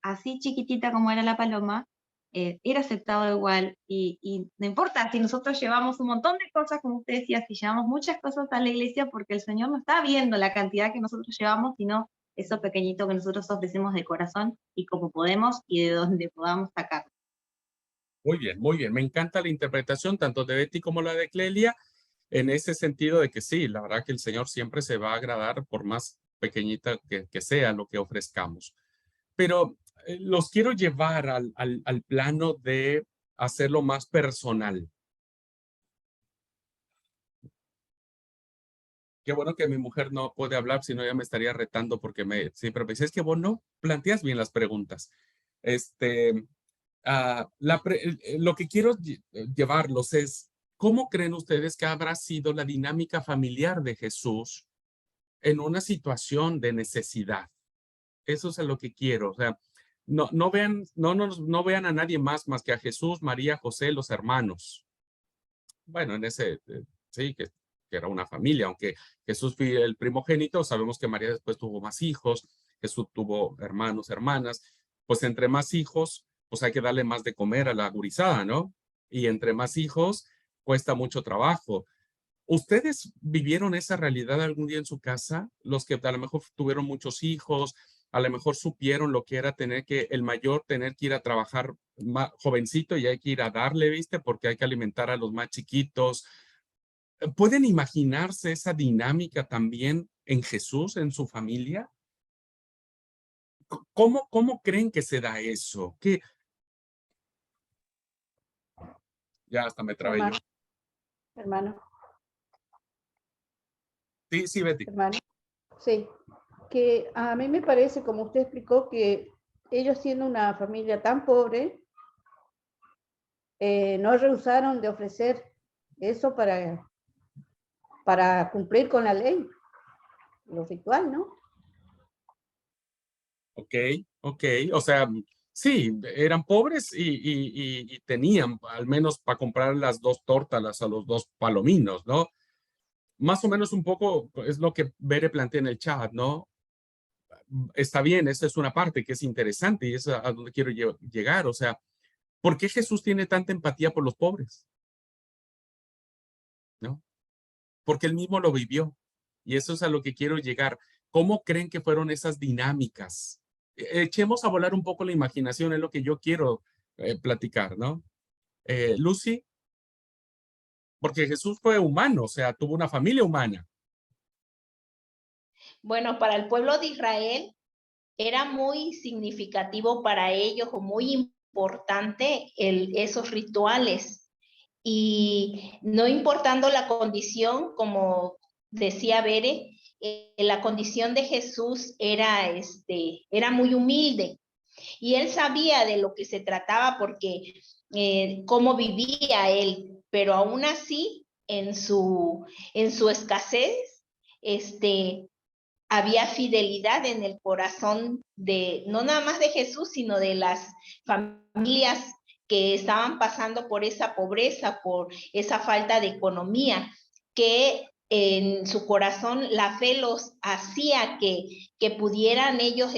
S6: así chiquitita como era la paloma, era aceptado igual. Y no importa si nosotros llevamos un montón de cosas, como usted decía, si llevamos muchas cosas a la iglesia, porque el Señor no está viendo la cantidad que nosotros llevamos, sino eso pequeñito que nosotros ofrecemos de corazón y como podemos y de donde podamos sacar.
S1: Muy bien, muy bien. Me encanta la interpretación tanto de Betty como la de Clelia, en ese sentido de que sí, la verdad que el Señor siempre se va a agradar por más pequeñita que sea lo que ofrezcamos. Pero los quiero llevar al plano de hacerlo más personal. Qué bueno que mi mujer no puede hablar, si no ya me estaría retando porque siempre me dice, es que vos no planteas bien las preguntas. Lo que quiero llevarlos es, ¿cómo creen ustedes que habrá sido la dinámica familiar de Jesús en una situación de necesidad? Eso es a lo que quiero. O sea, no vean a nadie más que a Jesús, María, José, los hermanos. Bueno, sí, que era una familia, aunque Jesús fue el primogénito, sabemos que María después tuvo más hijos, Jesús tuvo hermanos, hermanas, pues entre más hijos, pues hay que darle más de comer a la gurizada, ¿no? Y entre más hijos, cuesta mucho trabajo. ¿Ustedes vivieron esa realidad algún día en su casa? Los que a lo mejor tuvieron muchos hijos, a lo mejor supieron lo que era el mayor tener que ir a trabajar más jovencito y hay que ir a darle, ¿viste? Porque hay que alimentar a los más chiquitos. ¿Pueden imaginarse esa dinámica también en Jesús, en su familia? ¿Cómo creen que se da eso? Ya hasta me trabé yo.
S5: Hermano,
S1: Sí, Betty.
S5: hermano. Sí, que a mí me parece, como usted explicó, que ellos siendo una familia tan pobre, no rehusaron de ofrecer eso para cumplir con la ley, lo ritual, ¿no?
S1: Ok. O sea, sí, eran pobres y tenían al menos para comprar las 2 tortas a los 2 palominos, ¿no? Más o menos un poco es lo que Bere plantea en el chat, ¿no? Está bien, esa es una parte que es interesante y es a donde quiero llegar. O sea, ¿por qué Jesús tiene tanta empatía por los pobres? ¿No? Porque él mismo lo vivió. Y eso es a lo que quiero llegar. ¿Cómo creen que fueron esas dinámicas? Echemos a volar un poco la imaginación, es lo que yo quiero platicar, ¿no? Lucy, porque Jesús fue humano, o sea, tuvo una familia humana.
S7: Bueno, para el pueblo de Israel era muy significativo para ellos o muy importante esos rituales. Y no importando la condición, como decía Bere, la condición de Jesús era muy humilde. Y él sabía de lo que se trataba porque cómo vivía él, pero aún así, en su escasez, había fidelidad en el corazón no nada más de Jesús, sino de las familias que estaban pasando por esa pobreza, por esa falta de economía, que en su corazón la fe los hacía que pudieran ellos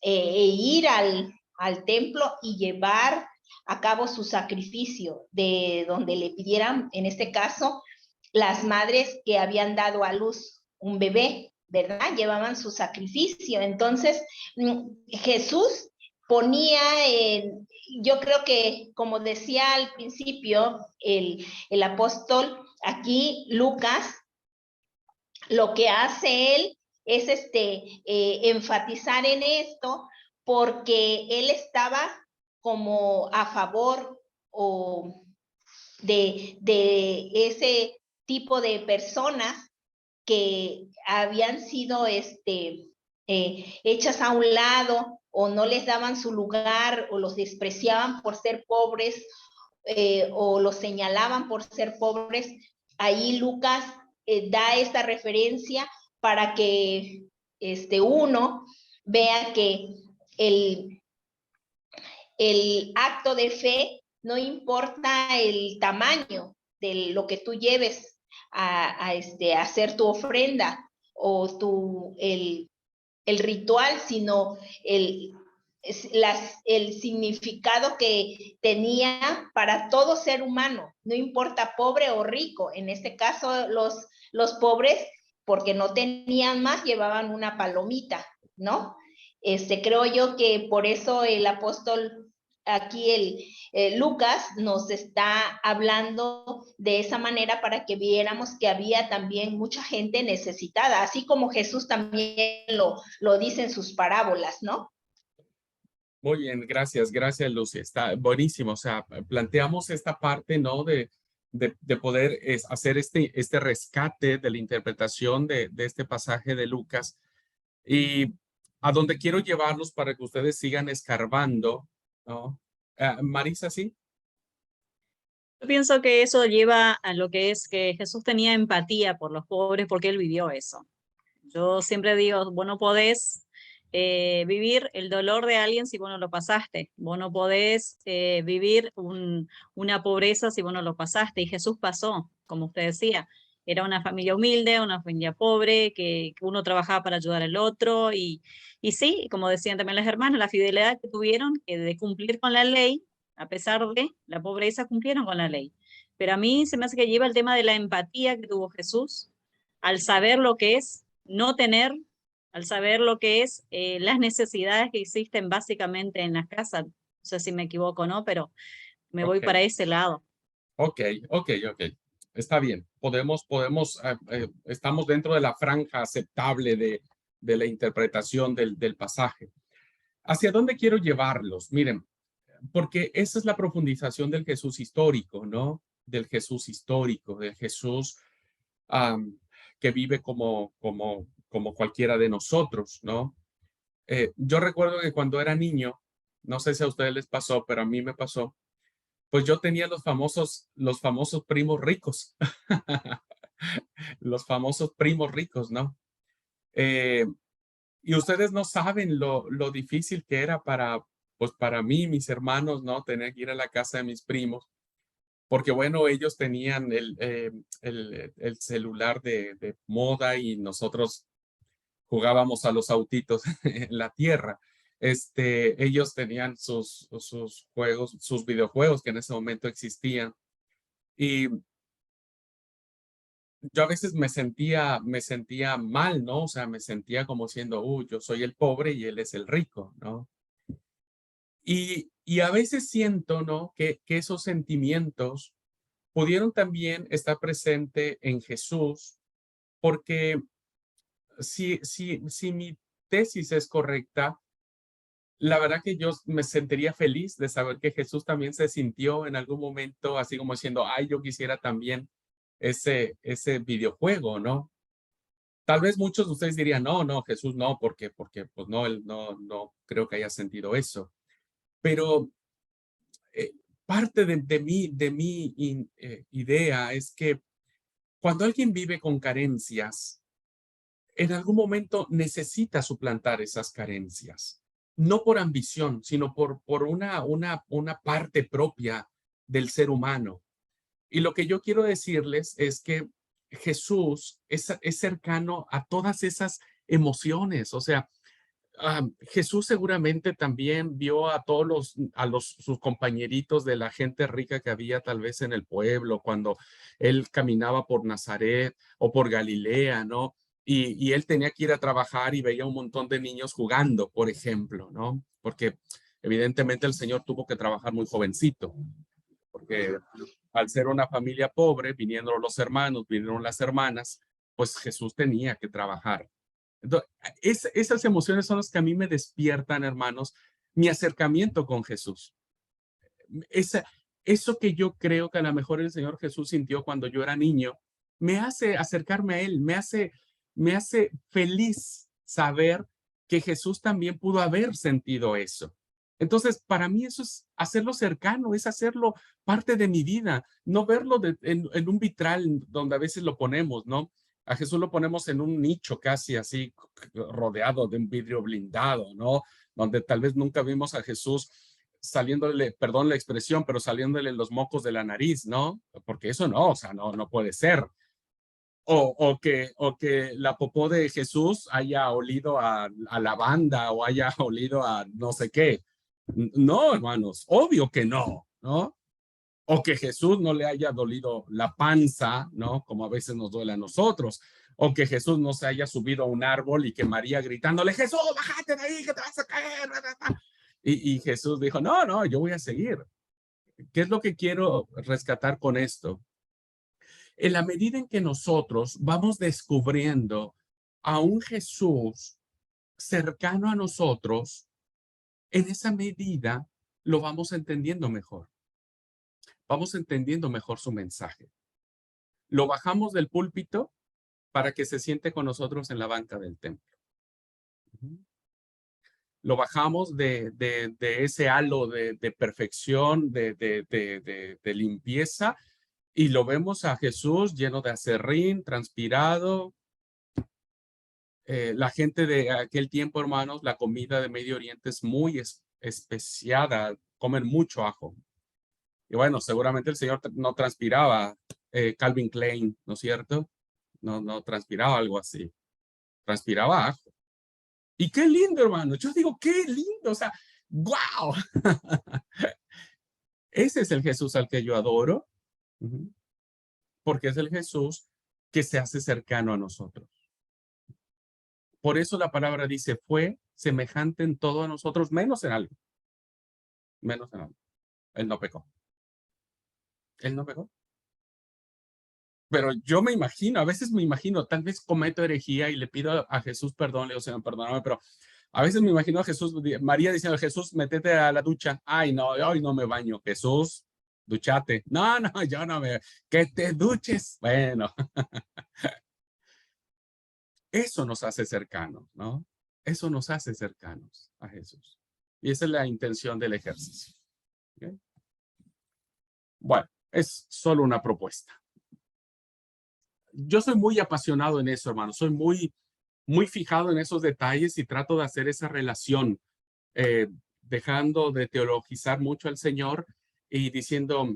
S7: ir al templo y llevar a cabo su sacrificio, de donde le pidieran, en este caso, las madres que habían dado a luz un bebé, ¿verdad? Llevaban su sacrificio. Entonces, Jesús ponía, yo creo que, como decía al principio el apóstol, aquí Lucas, lo que hace él es enfatizar en esto, porque él estaba como a favor de ese tipo de personas que habían sido hechas a un lado, o no les daban su lugar, o los despreciaban por ser pobres, o los señalaban por ser pobres. Ahí Lucas da esta referencia para que uno vea que el acto de fe no importa el tamaño de lo que tú lleves a hacer tu ofrenda o el ritual, sino el significado que tenía para todo ser humano, no importa pobre o rico. En este caso, los pobres, porque no tenían más, llevaban una palomita, ¿no? Creo yo que por eso el apóstol aquí, Lucas, nos está hablando de esa manera para que viéramos que había también mucha gente necesitada, así como Jesús también lo dice en sus parábolas, ¿no?
S1: Muy bien, gracias, Lucy. Está buenísimo. O sea, planteamos esta parte, ¿no? De poder hacer este rescate de la interpretación de este pasaje de Lucas. Y a donde quiero llevarlos para que ustedes sigan escarbando, ¿no? Marisa, ¿sí?
S3: Yo pienso que eso lleva a lo que es que Jesús tenía empatía por los pobres porque él vivió eso. Yo siempre digo, vos no podés vivir el dolor de alguien si vos no lo pasaste. Vos no podés vivir una pobreza si vos no lo pasaste. Y Jesús pasó, como usted decía. Era una familia humilde, una familia pobre, que uno trabajaba para ayudar al otro. Y sí, como decían también las hermanas, la fidelidad que tuvieron de cumplir con la ley, a pesar de la pobreza, cumplieron con la ley. Pero a mí se me hace que lleva el tema de la empatía que tuvo Jesús al saber lo que es no tener, al saber lo que es las necesidades que existen básicamente en las casas. No sé si me equivoco o no, pero me voy para ese lado.
S1: Ok. Está bien. Estamos dentro de la franja aceptable de la interpretación del pasaje. ¿Hacia dónde quiero llevarlos? Miren, porque esa es la profundización del Jesús histórico, ¿no? Del Jesús histórico, del Jesús que vive como cualquiera de nosotros, ¿no? Yo recuerdo que cuando era niño, no sé si a ustedes les pasó, pero a mí me pasó, pues yo tenía los famosos primos ricos, los famosos primos ricos, ¿no? Y ustedes no saben lo difícil que era pues para mí, mis hermanos, ¿no? Tener que ir a la casa de mis primos, porque bueno, ellos tenían el celular de moda y nosotros jugábamos a los autitos en la tierra. Ellos tenían sus juegos, sus videojuegos que en ese momento existían. Y yo a veces me sentía mal, ¿no? O sea, me sentía como siendo, yo soy el pobre y él es el rico, ¿no? Y a veces siento, ¿no? Que esos sentimientos pudieron también estar presentes en Jesús, porque si mi tesis es correcta, la verdad que yo me sentiría feliz de saber que Jesús también se sintió en algún momento así como diciendo, ay, yo quisiera también ese videojuego, ¿no? Tal vez muchos de ustedes dirían, no, Jesús no, porque pues no, él no creo que haya sentido eso. Pero parte de mi idea es que cuando alguien vive con carencias, en algún momento necesita suplantar esas carencias, no por ambición, sino por una parte propia del ser humano. Y lo que yo quiero decirles es que Jesús es cercano a todas esas emociones. O sea, Jesús seguramente también vio a todos sus compañeritos de la gente rica que había tal vez en el pueblo, cuando él caminaba por Nazaret o por Galilea, ¿no? Y él tenía que ir a trabajar y veía un montón de niños jugando, por ejemplo, ¿no? Porque evidentemente el Señor tuvo que trabajar muy jovencito, porque al ser una familia pobre, vinieron los hermanos, vinieron las hermanas, pues Jesús tenía que trabajar. Entonces, esas emociones son las que a mí me despiertan, hermanos, mi acercamiento con Jesús. Eso que yo creo que a lo mejor el Señor Jesús sintió cuando yo era niño, me hace acercarme a Él, me hace feliz saber que Jesús también pudo haber sentido eso. Entonces, para mí eso es hacerlo cercano, es hacerlo parte de mi vida, no verlo en un vitral donde a veces lo ponemos, ¿no? A Jesús lo ponemos en un nicho casi así, rodeado de un vidrio blindado, ¿no? Donde tal vez nunca vimos a Jesús saliéndole, perdón la expresión, pero saliéndole los mocos de la nariz, ¿no? Porque eso no, o sea, no puede ser. O que la popó de Jesús haya olido a lavanda o haya olido a no sé qué. No, hermanos, obvio que no, ¿no? O que Jesús no le haya dolido la panza, ¿no? Como a veces nos duele a nosotros. O que Jesús no se haya subido a un árbol y que María gritándole, Jesús, bájate de ahí, que te vas a caer. Y Jesús dijo, no, yo voy a seguir. ¿Qué es lo que quiero rescatar con esto? En la medida en que nosotros vamos descubriendo a un Jesús cercano a nosotros, en esa medida lo vamos entendiendo mejor. Vamos entendiendo mejor su mensaje. Lo bajamos del púlpito para que se siente con nosotros en la banca del templo. Lo bajamos de ese halo de perfección, de limpieza, y lo vemos a Jesús lleno de aserrín, transpirado. La gente de aquel tiempo, hermanos, la comida de Medio Oriente es muy especiada, comen mucho ajo. Y bueno, seguramente el Señor no transpiraba Calvin Klein, ¿no es cierto? No transpiraba algo así. Transpiraba ajo. Y qué lindo, hermano. Yo digo, qué lindo. O sea, ¡wow! Ese es el Jesús al que yo adoro. Porque es el Jesús que se hace cercano a nosotros. Por eso la palabra dice, fue semejante en todo a nosotros, menos en algo. Menos en algo. Él no pecó. Él no pecó. Pero yo me imagino, a veces me imagino, tal vez cometo herejía y le pido a Jesús perdón, le digo, Señor, perdóname, pero a veces me imagino a Jesús, María diciendo, Jesús, métete a la ducha. Ay, no, hoy no me baño. Jesús, duchate. No, yo no me... Que te duches. Bueno. Eso nos hace cercanos, ¿no? Eso nos hace cercanos a Jesús. Y esa es la intención del ejercicio. ¿Okay? Bueno, es solo una propuesta. Yo soy muy apasionado en eso, hermano. Soy muy fijado en esos detalles y trato de hacer esa relación, dejando de teologizar mucho al Señor y diciendo,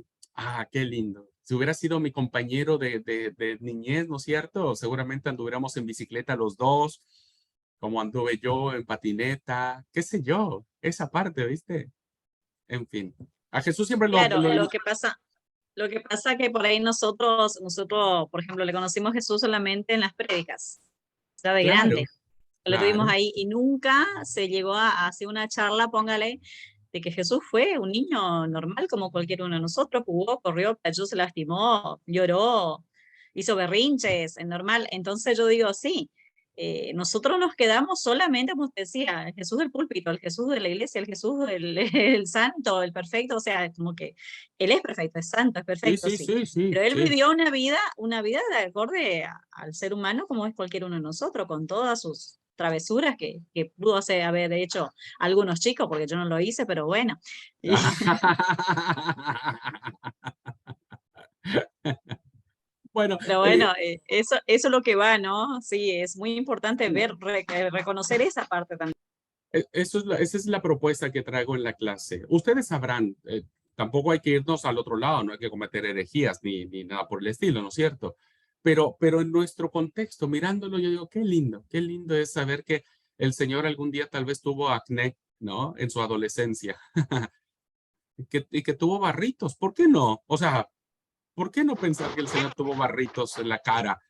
S1: qué lindo. Si hubiera sido mi compañero de niñez, ¿no es cierto? Seguramente anduviéramos en bicicleta los dos, como anduve yo en patineta, qué sé yo, esa parte, ¿viste? En fin, a Jesús siempre
S3: Claro, lo que pasa que por ahí nosotros, por ejemplo, le conocimos a Jesús solamente en las prédicas, o sea, de
S1: Claro,
S3: grande. Lo tuvimos
S1: claro.
S3: ahí y nunca se llegó a hacer una charla, póngale, de que Jesús fue un niño normal como cualquier uno de nosotros, jugó, corrió, cayó, se lastimó, lloró, hizo berrinches, es normal. Entonces yo digo, sí, nosotros nos quedamos solamente, como usted decía, el Jesús del púlpito, el Jesús de la iglesia, el Jesús el santo, el perfecto, o sea, como que Él es perfecto, es santo, es perfecto, sí. Pero Él vivió una vida de acorde al ser humano como es cualquier uno de nosotros, con todas sus travesuras que pudo haber hecho algunos chicos, porque yo no lo hice, pero bueno.
S1: Bueno,
S3: Pero bueno, eso es lo que va, ¿no? Sí, es muy importante ver, reconocer esa parte también.
S1: esa es la propuesta que traigo en la clase. Ustedes sabrán, tampoco hay que irnos al otro lado, no hay que cometer herejías ni nada por el estilo, ¿no es cierto? Pero en nuestro contexto, mirándolo, yo digo, qué lindo es saber que el Señor algún día tal vez tuvo acné, ¿no? En su adolescencia. Y que tuvo barritos. ¿Por qué no? O sea, ¿por qué no pensar que el Señor tuvo barritos en la cara?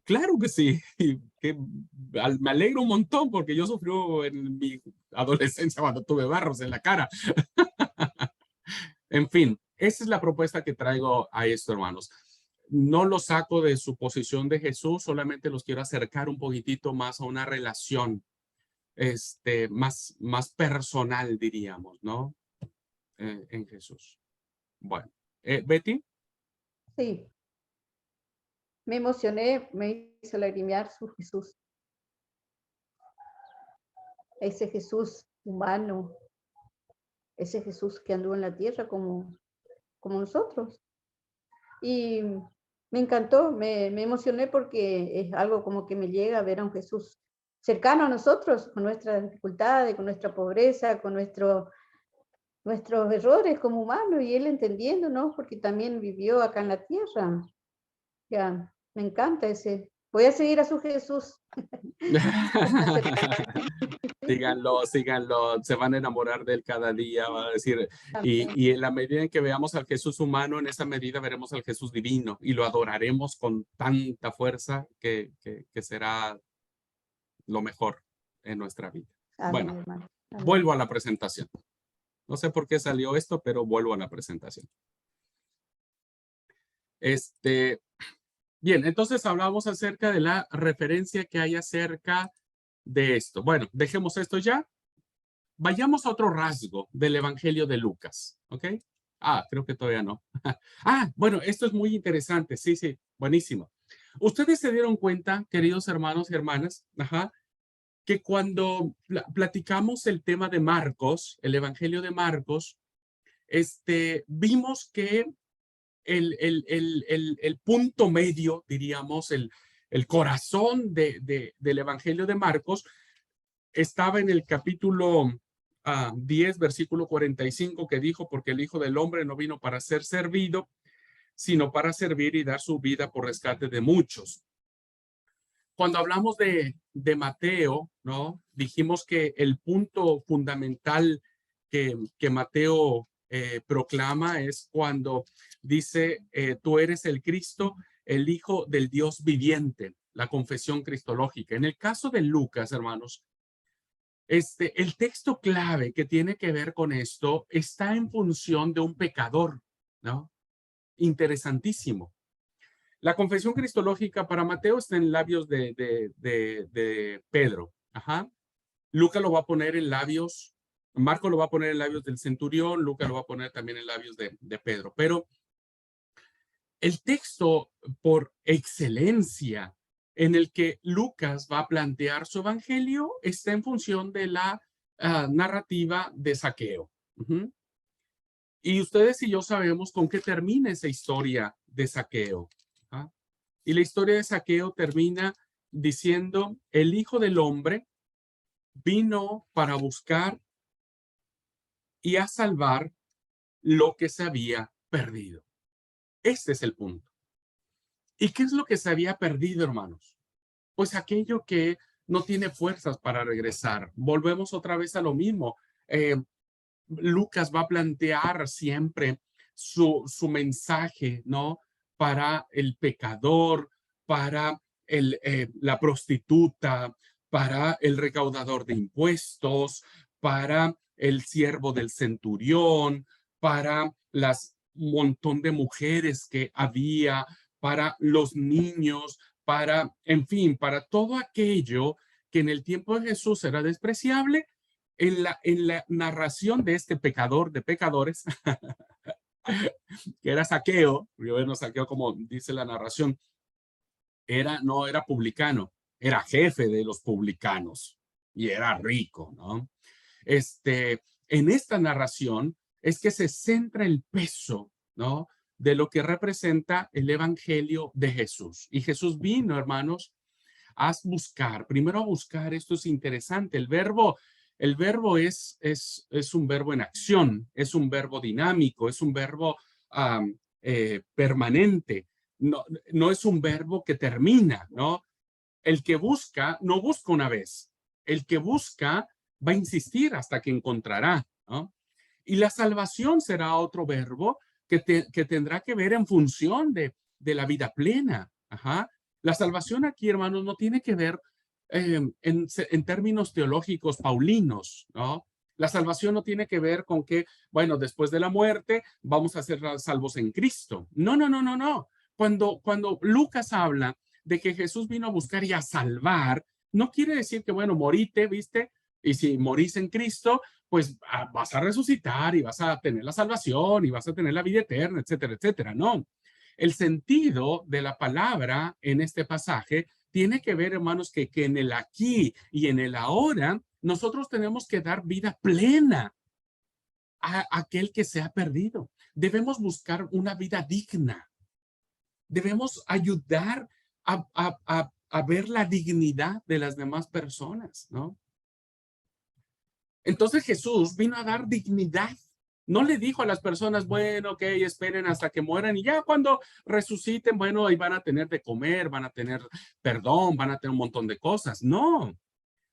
S1: Claro que sí. Me alegro un montón porque yo sufrí en mi adolescencia cuando tuve barros en la cara. En fin, esa es la propuesta que traigo a esto, hermanos. No lo saco de su posición de Jesús, solamente los quiero acercar un poquitito más a una relación más personal, diríamos, ¿no? En Jesús. Bueno, Betty.
S5: Sí, me emocioné, me hizo lagrimear su Jesús. Ese Jesús humano, ese Jesús que anduvo en la tierra como nosotros. Y me encantó, me emocioné porque es algo como que me llega a ver a un Jesús cercano a nosotros, con nuestras dificultades, con nuestra pobreza, con nuestros errores como humanos, y él entendiéndonos porque también vivió acá en la tierra. Ya, me encanta ese. Voy a seguir a su Jesús.
S1: Síganlo, síganlo, se van a enamorar de él cada día, va a decir, y en la medida en que veamos al Jesús humano, en esa medida veremos al Jesús divino y lo adoraremos con tanta fuerza que será lo mejor en nuestra vida.
S5: Amén,
S1: Bueno,
S5: hermano. Amén.
S1: vuelvo a la presentación. No sé por qué salió esto, pero vuelvo a la presentación. Bien, entonces hablamos acerca de la referencia que hay acerca de esto. Bueno, dejemos esto ya. Vayamos a otro rasgo del Evangelio de Lucas, ¿ok? Creo que todavía no. Bueno, esto es muy interesante. Sí, sí, buenísimo. Ustedes se dieron cuenta, queridos hermanos y hermanas, que cuando platicamos el tema de Marcos, el Evangelio de Marcos, vimos que el punto medio, diríamos, el corazón del Evangelio de Marcos estaba en el capítulo 10, versículo 45, que dijo, porque el Hijo del Hombre no vino para ser servido, sino para servir y dar su vida por rescate de muchos. Cuando hablamos de Mateo, ¿no? Dijimos que el punto fundamental que Mateo proclama es cuando dice, tú eres el Cristo, el Hijo del Dios viviente, la confesión cristológica. En el caso de Lucas, hermanos, el texto clave que tiene que ver con esto está en función de un pecador, ¿no? Interesantísimo. La confesión cristológica para Mateo está en labios de Pedro. Lucas lo va a poner en labios, Marco lo va a poner en labios del centurión, Lucas lo va a poner también en labios de Pedro. Pero el texto por excelencia en el que Lucas va a plantear su evangelio está en función de la narrativa de Zaqueo. Y ustedes y yo sabemos con qué termina esa historia de Zaqueo. Y la historia de Zaqueo termina diciendo, el Hijo del Hombre vino para buscar y a salvar lo que se había perdido. Este es el punto. ¿Y qué es lo que se había perdido, hermanos? Pues aquello que no tiene fuerzas para regresar. Volvemos otra vez a lo mismo. Lucas va a plantear siempre su mensaje, ¿no? Para el pecador, para la prostituta, para el recaudador de impuestos, para el siervo del centurión, para las montón de mujeres que había, para los niños, para, en fin, para todo aquello que en el tiempo de Jesús era despreciable. En la narración de este pecador de pecadores, que era Zaqueo, bueno, Zaqueo, como dice la narración, no era publicano, era jefe de los publicanos y era rico, ¿no? En esta narración es que se centra el peso, ¿no? De lo que representa el evangelio de Jesús. Y Jesús vino, hermanos, a buscar, primero a buscar, esto es interesante, el verbo es un verbo en acción, es un verbo dinámico, es un verbo permanente, no es un verbo que termina, ¿no? El que busca, no busca una vez. El que busca va a insistir hasta que encontrará, ¿no? Y la salvación será otro verbo que tendrá que ver en función de la vida plena. Ajá. La salvación aquí, hermanos, no tiene que ver en términos teológicos paulinos, ¿no? La salvación no tiene que ver con que, bueno, después de la muerte vamos a ser salvos en Cristo. No, no, no, no, no. Cuando Lucas habla de que Jesús vino a buscar y a salvar, no quiere decir que, bueno, morite, ¿viste? Y si morís en Cristo, pues vas a resucitar y vas a tener la salvación y vas a tener la vida eterna, etcétera, etcétera. No. El sentido de la palabra en este pasaje tiene que ver, hermanos, que en el aquí y en el ahora, nosotros tenemos que dar vida plena a aquel que se ha perdido. Debemos buscar una vida digna. Debemos ayudar a ver la dignidad de las demás personas, ¿no? Entonces Jesús vino a dar dignidad. No le dijo a las personas, bueno, ok, esperen hasta que mueran y ya cuando resuciten, bueno, ahí van a tener de comer, van a tener perdón, van a tener un montón de cosas. No.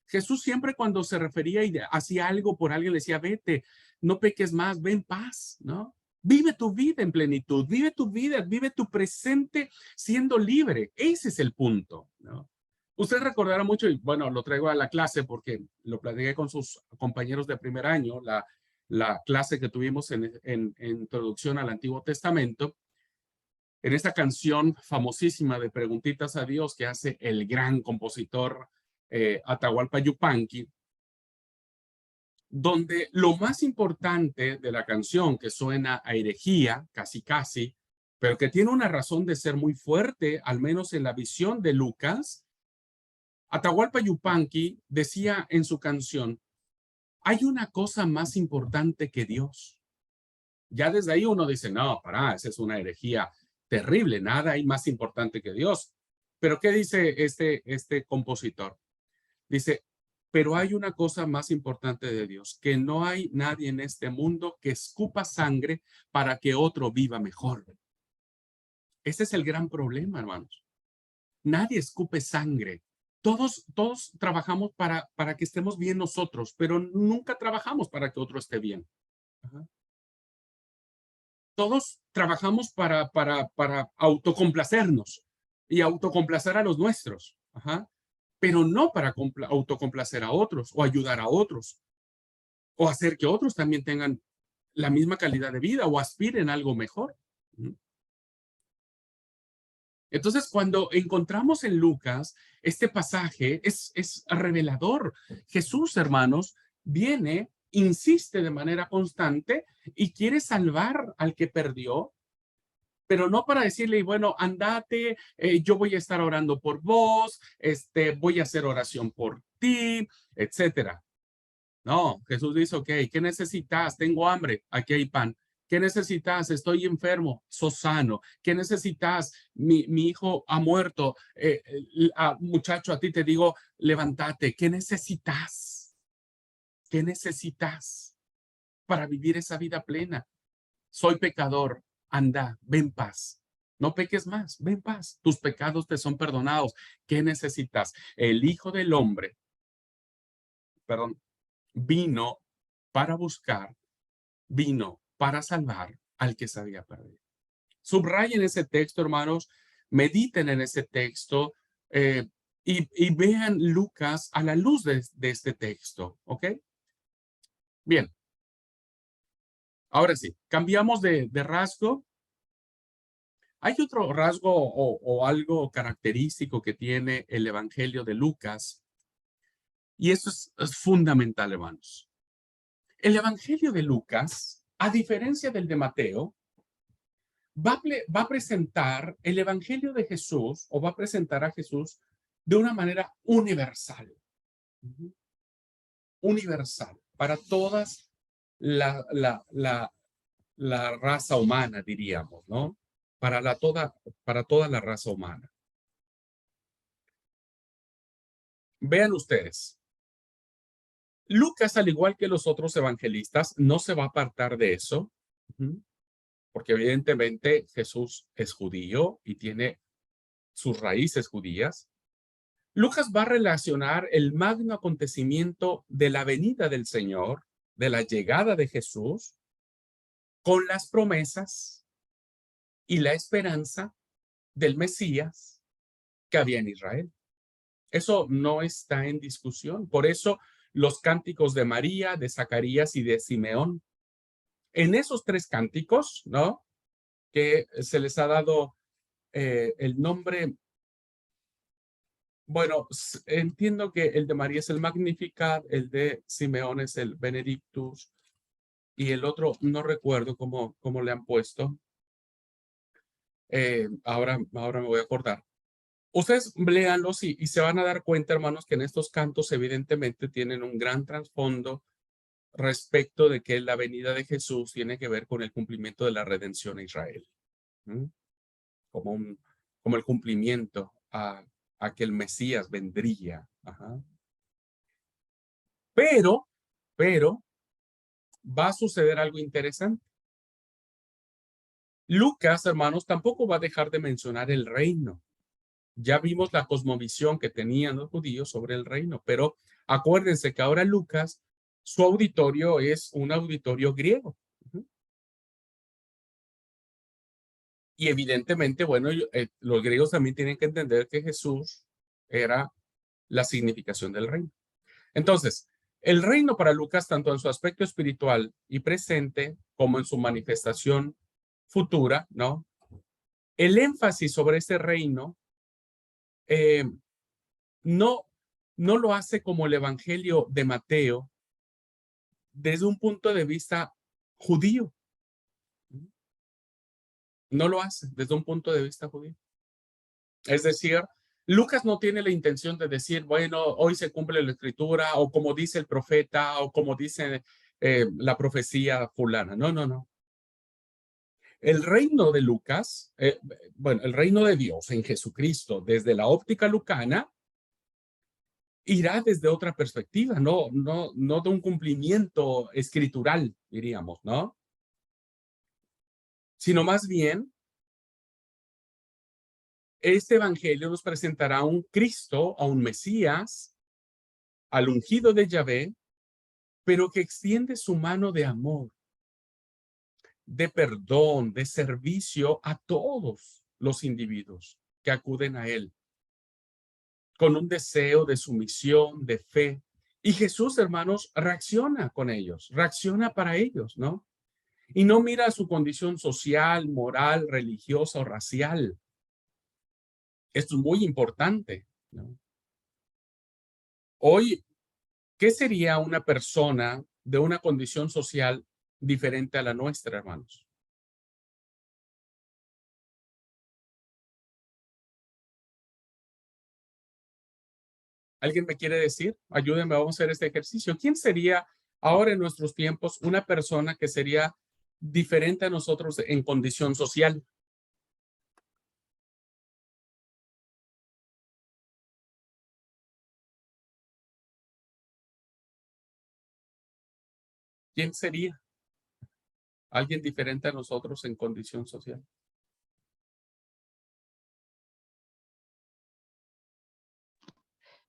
S1: Jesús siempre cuando se refería y hacía algo por alguien le decía, vete, no peques más, ven paz, ¿no? Vive tu vida en plenitud, vive tu vida, vive tu presente siendo libre. Ese es el punto, ¿no? Usted recordará mucho, y bueno, lo traigo a la clase porque lo platiqué con sus compañeros de primer año, la clase que tuvimos en Introducción al Antiguo Testamento, en esta canción famosísima de Preguntitas a Dios que hace el gran compositor Atahualpa Yupanqui, donde lo más importante de la canción, que suena a herejía, casi casi, pero que tiene una razón de ser muy fuerte, al menos en la visión de Lucas, Atahualpa Yupanqui decía en su canción, hay una cosa más importante que Dios. Ya desde ahí uno dice, no, esa es una herejía terrible, nada hay más importante que Dios. Pero ¿qué dice este compositor? Dice, pero hay una cosa más importante de Dios, que no hay nadie en este mundo que escupa sangre para que otro viva mejor. Ese es el gran problema, hermanos. Nadie escupe sangre. Todos trabajamos para que estemos bien nosotros, pero nunca trabajamos para que otro esté bien. Ajá. Todos trabajamos para autocomplacernos y autocomplacer a los nuestros. Ajá. Pero no para autocomplacer a otros o ayudar a otros o hacer que otros también tengan la misma calidad de vida o aspiren a algo mejor. Entonces, cuando encontramos en Lucas este pasaje, es revelador. Jesús, hermanos, viene, insiste de manera constante y quiere salvar al que perdió, pero no para decirle, bueno, andate, yo voy a estar orando por vos, voy a hacer oración por ti, etcétera. No, Jesús dice, ok, ¿qué necesitas? Tengo hambre, aquí hay pan. ¿Qué necesitas? Estoy enfermo, sos sano. ¿Qué necesitas? Mi hijo ha muerto. Muchacho, a ti te digo, levántate. ¿Qué necesitas? ¿Qué necesitas para vivir esa vida plena? Soy pecador, anda, ven paz. No peques más, ven paz. Tus pecados te son perdonados. ¿Qué necesitas? El Hijo del Hombre, perdón, vino para buscar, vino para salvar al que se había perdido. Subrayen ese texto, hermanos, mediten en ese texto y vean Lucas a la luz de este texto, ¿ok? Bien. Ahora sí, cambiamos de rasgo. Hay otro rasgo o algo característico que tiene el Evangelio de Lucas, y eso es fundamental, hermanos. El Evangelio de Lucas, a diferencia del de Mateo, va a presentar el Evangelio de Jesús, o va a presentar a Jesús de una manera universal. Universal, para todas la raza humana, diríamos, ¿no? Para toda la raza humana. Vean ustedes. Lucas, al igual que los otros evangelistas, no se va a apartar de eso, porque evidentemente Jesús es judío y tiene sus raíces judías, Lucas va a relacionar el magno acontecimiento de la venida del Señor, de la llegada de Jesús, con las promesas y la esperanza del Mesías que había en Israel. Eso no está en discusión. Por eso los cánticos de María, de Zacarías y de Simeón. En esos tres cánticos, ¿no? Que se les ha dado el nombre. Bueno, entiendo que el de María es el Magnificat, el de Simeón es el Benedictus y el otro no recuerdo cómo le han puesto. Ahora me voy a acordar. Ustedes léanlos y se van a dar cuenta, hermanos, que en estos cantos evidentemente tienen un gran trasfondo respecto de que la venida de Jesús tiene que ver con el cumplimiento de la redención a Israel. Como el cumplimiento a que el Mesías vendría. Ajá. Pero va a suceder algo interesante. Lucas, hermanos, tampoco va a dejar de mencionar el reino. Ya vimos la cosmovisión que tenían los judíos sobre el reino, pero acuérdense que ahora Lucas, su auditorio es un auditorio griego. Y evidentemente, bueno, los griegos también tienen que entender que Jesús era la significación del reino. Entonces, el reino para Lucas, tanto en su aspecto espiritual y presente, como en su manifestación futura, ¿no? El énfasis sobre ese reino no lo hace como el Evangelio de Mateo desde un punto de vista judío. No lo hace desde un punto de vista judío. Es decir, Lucas no tiene la intención de decir, bueno, hoy se cumple la escritura, o como dice el profeta, o como dice la profecía fulana. No. El reino de Lucas, el reino de Dios en Jesucristo, desde la óptica lucana, irá desde otra perspectiva, no de un cumplimiento escritural, diríamos, ¿no? Sino más bien, este evangelio nos presentará a un Cristo, a un Mesías, al ungido de Yahvé, pero que extiende su mano de amor, de perdón, de servicio a todos los individuos que acuden a él, con un deseo de sumisión, de fe. Y Jesús, hermanos, reacciona con ellos, reacciona para ellos, ¿no? Y no mira su condición social, moral, religiosa o racial. Esto es muy importante, ¿no? Hoy, ¿qué sería una persona de una condición social diferente a la nuestra, hermanos? ¿Alguien me quiere decir? Ayúdenme, vamos a hacer este ejercicio. ¿Quién sería ahora en nuestros tiempos una persona que sería diferente a nosotros en condición social? ¿Quién sería alguien diferente a nosotros en condición social?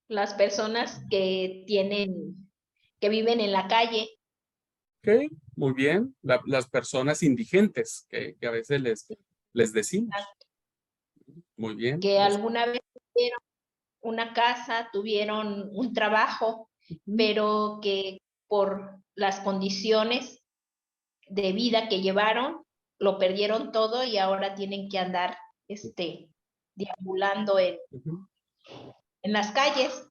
S7: Las personas que viven en la calle.
S1: Ok, muy bien. Las personas indigentes que a veces les decimos. Muy bien.
S7: Que alguna vez tuvieron una casa, tuvieron un trabajo, pero que por las condiciones de vida que llevaron, lo perdieron todo y ahora tienen que andar deambulando en las calles.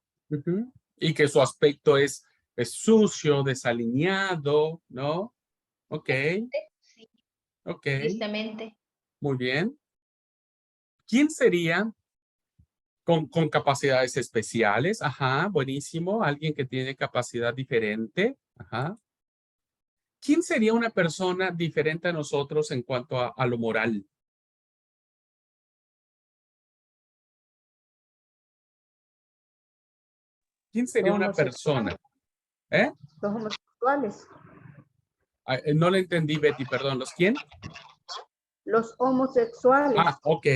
S1: Y que su aspecto es sucio, desaliñado, ¿no? Ok.
S7: Sí,
S1: ok.
S7: tristemente.
S1: Muy bien. ¿Quién sería con capacidades especiales? Ajá, buenísimo. Alguien que tiene capacidad diferente. Ajá. ¿Quién sería una persona diferente a nosotros en cuanto a lo moral? ¿Quién sería una persona?
S5: Los homosexuales.
S1: No le entendí, Betty, perdón. ¿Los quién?
S5: Los homosexuales.
S1: Ah, ok,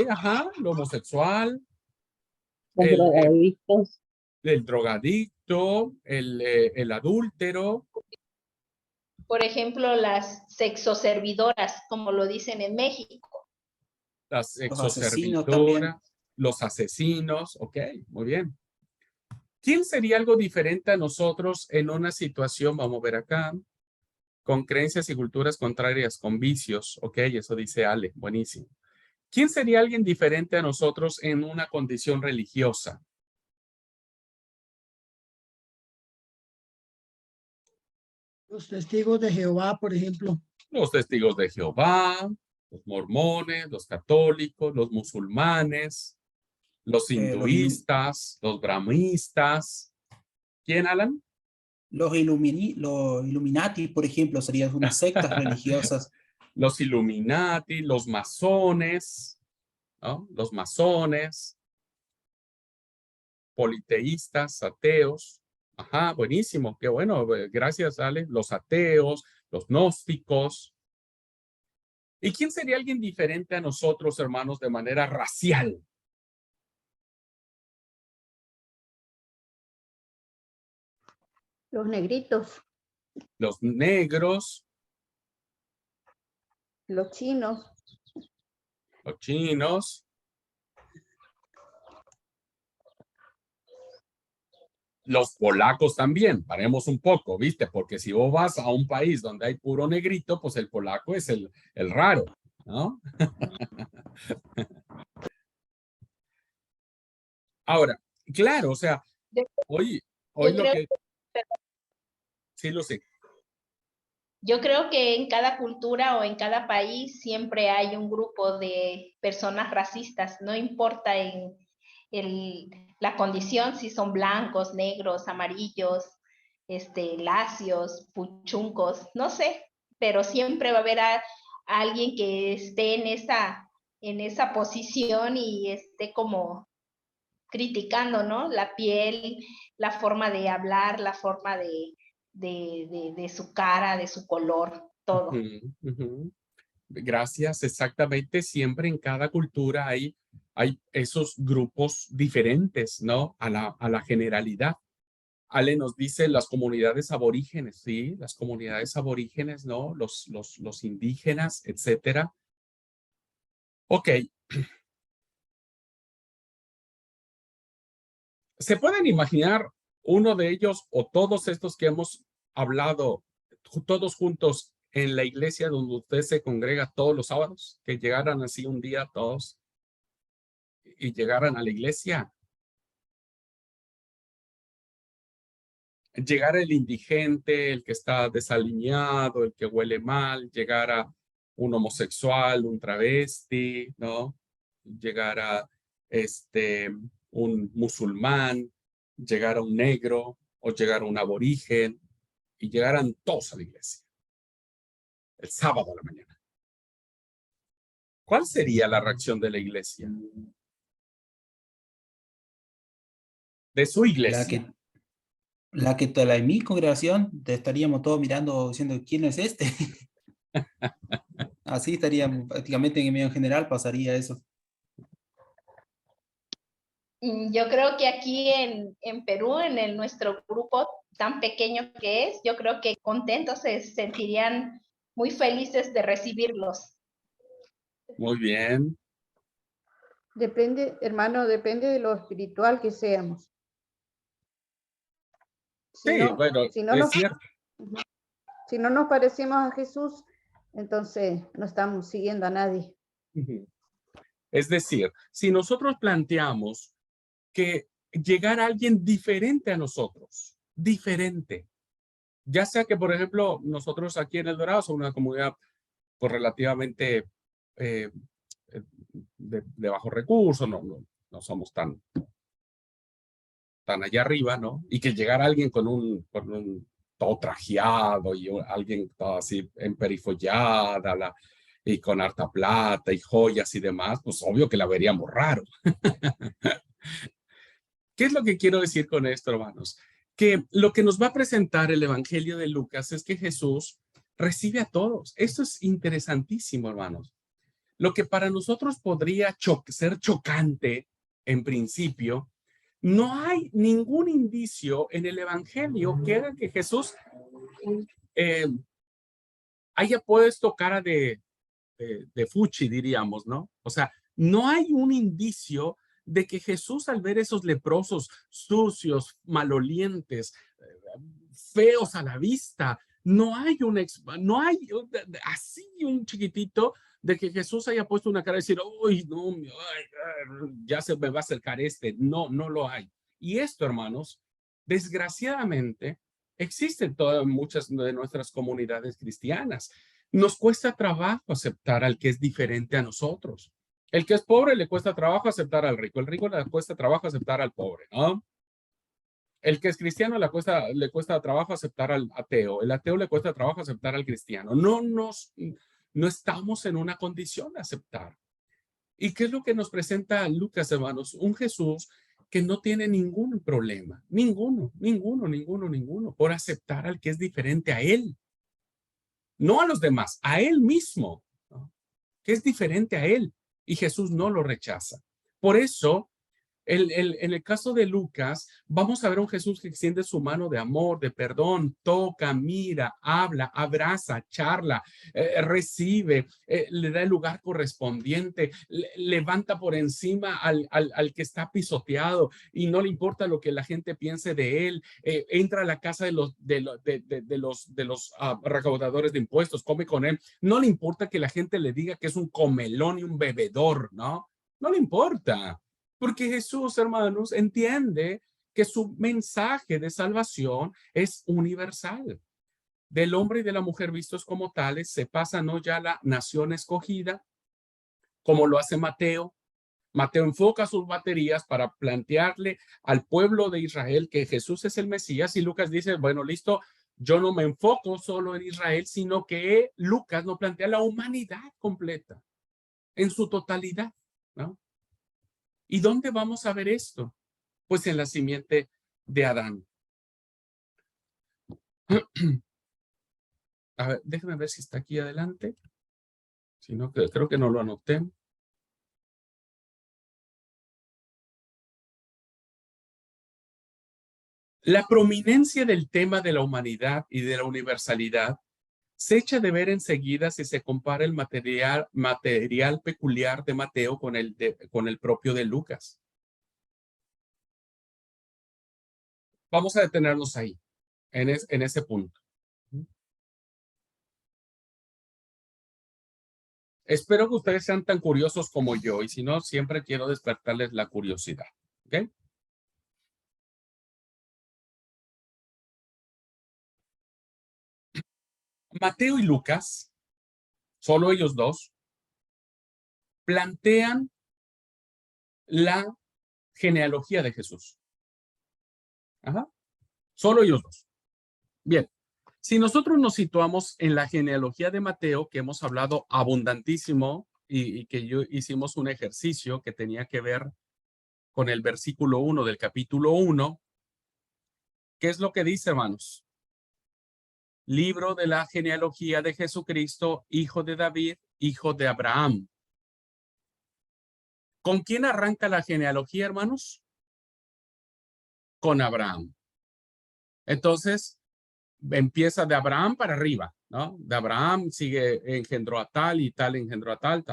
S1: ajá, lo homosexual.
S4: Los drogadictos.
S1: el drogadicto, el adúltero.
S7: Por ejemplo, las sexoservidoras, como lo dicen en México.
S1: Las
S8: Los asesinos también.
S1: exoservidoras, los asesinos, ok, muy bien. ¿Quién sería algo diferente a nosotros en una situación, vamos a ver acá, con creencias y culturas contrarias, con vicios? Ok, eso dice Ale, buenísimo. ¿Quién sería alguien diferente a nosotros en una condición religiosa?
S2: Los testigos de Jehová, por ejemplo.
S1: Los testigos de Jehová, los mormones, los católicos, los musulmanes, los hinduistas, los brahmistas. ¿Quién, Alan?
S8: Los Illuminati, por ejemplo, serían unas sectas religiosas.
S1: Los Illuminati, los masones, ¿no? Los masones, politeístas, ateos. Ajá, buenísimo, qué bueno, gracias, Ale. Los ateos, los gnósticos. ¿Y quién sería alguien diferente a nosotros, hermanos, de manera racial?
S5: Los negritos,
S1: Los negros,
S5: los chinos,
S1: los chinos, los polacos también. Paremos un poco, ¿viste? Porque si vos vas a un país donde hay puro negrito, pues el polaco es el raro, ¿no? Ahora, claro, o sea, hoy lo
S7: creo-
S1: que... Sí, lo sé.
S7: Yo creo que en cada cultura o en cada país siempre hay un grupo de personas racistas, no importa en la condición, si son blancos, negros, amarillos, lacios, puchuncos, no sé, pero siempre va a haber a alguien que esté en esa posición y esté como criticando, ¿no? La piel, la forma de hablar, la forma de su cara, de su color, todo.
S1: Ujú, ujú. Gracias, exactamente. Siempre en cada cultura hay esos grupos diferentes, ¿no? A la generalidad. Ale nos dice las comunidades aborígenes, sí, las comunidades aborígenes, ¿no? Los indígenas, etcétera. Ok. ¿Se pueden imaginar uno de ellos o todos estos que hemos hablado, todos juntos en la iglesia donde usted se congrega todos los sábados? Que llegaran así un día todos y llegaran a la iglesia. Llegara el indigente, el que está desalineado, el que huele mal, llegara un homosexual, un travesti, ¿no? Llegara un musulmán, llegara un negro o llegara un aborigen y llegaran todos a la iglesia el sábado a la mañana. ¿Cuál sería la reacción de la iglesia? De su iglesia.
S8: La mi congregación, te estaríamos todos mirando diciendo ¿quién es este? Así estaríamos prácticamente en medio general, pasaría eso.
S7: Yo creo que aquí en Perú, en nuestro grupo tan pequeño que es, yo creo que contentos se sentirían muy felices de recibirlos.
S1: Muy bien.
S5: depende, hermano, depende de lo espiritual que seamos. Si
S1: Sí,
S5: no,
S1: bueno,
S5: si no
S1: es
S5: nos,
S1: cierto.
S5: si no nos parecemos a Jesús, entonces no estamos siguiendo a nadie.
S1: Ujú. Es decir, si nosotros planteamos que llegara alguien diferente a nosotros, diferente, ya sea que, por ejemplo, nosotros aquí en El Dorado somos una comunidad pues, relativamente de bajos recursos, no somos tan allá arriba, ¿no? Y que llegara alguien con un todo trajeado y alguien todo así emperifollada, y con harta plata y joyas y demás, pues obvio que la veríamos raro. ¿Qué es lo que quiero decir con esto, hermanos? Que lo que nos va a presentar el Evangelio de Lucas es que Jesús recibe a todos. Esto es interesantísimo, hermanos. Lo que para nosotros podría ser chocante en principio, No hay ningún indicio en el Evangelio que haga que Jesús haya puesto cara de fuchi, diríamos, ¿no? O sea, no hay un indicio de que Jesús, al ver esos leprosos sucios, malolientes, feos a la vista, no hay así un chiquitito de que Jesús haya puesto una cara y decir, uy, no, ya se me va a acercar este. No, no lo hay. Y esto, hermanos, desgraciadamente, existe en muchas de nuestras comunidades cristianas. Nos cuesta trabajo aceptar al que es diferente a nosotros. El que es pobre le cuesta trabajo aceptar al rico. El rico le cuesta trabajo aceptar al pobre, ¿no? El que es cristiano le cuesta trabajo aceptar al ateo. El ateo le cuesta trabajo aceptar al cristiano. No estamos en una condición de aceptar. ¿Y qué es lo que nos presenta Lucas, hermanos? Un Jesús que no tiene ningún problema, ninguno, por aceptar al que es diferente a él. No a los demás, a él mismo, ¿no? Que es diferente a él. Y Jesús no lo rechaza. Por eso, en el caso de Lucas, vamos a ver un Jesús que extiende su mano de amor, de perdón, toca, mira, habla, abraza, charla, recibe, le da el lugar correspondiente, levanta por encima al que está pisoteado y no le importa lo que la gente piense de él, entra a la casa de los recaudadores de impuestos, come con él, no le importa que la gente le diga que es un comelón y un bebedor, ¿no? No le importa. Porque Jesús, hermanos, entiende que su mensaje de salvación es universal. Del hombre y de la mujer vistos como tales, se pasa no ya la nación escogida, como lo hace Mateo. Mateo enfoca sus baterías para plantearle al pueblo de Israel que Jesús es el Mesías, y Lucas dice, bueno, listo, yo no me enfoco solo en Israel, sino que Lucas nos plantea la humanidad completa, en su totalidad, ¿no? ¿Y dónde vamos a ver esto? Pues en la simiente de Adán. A ver, déjenme ver si está aquí adelante. Si no, creo que no lo anoté. La prominencia del tema de la humanidad y de la universalidad se echa de ver enseguida si se compara el material peculiar de Mateo con el propio de Lucas. Vamos a detenernos ahí, en ese punto. Espero que ustedes sean tan curiosos como yo, y si no, siempre quiero despertarles la curiosidad. ¿Ok? Mateo y Lucas, solo ellos dos, plantean la genealogía de Jesús. Ajá. Solo ellos dos. Bien. Si nosotros nos situamos en la genealogía de Mateo, que hemos hablado abundantísimo y que hicimos un ejercicio que tenía que ver con el versículo 1 del capítulo 1, ¿qué es lo que dice, hermanos? Libro de la genealogía de Jesucristo, hijo de David, hijo de Abraham. ¿Con quién arranca la genealogía, hermanos? Con Abraham. Entonces, empieza de Abraham para arriba, ¿no? De Abraham sigue, engendró a tal y tal engendró a tal,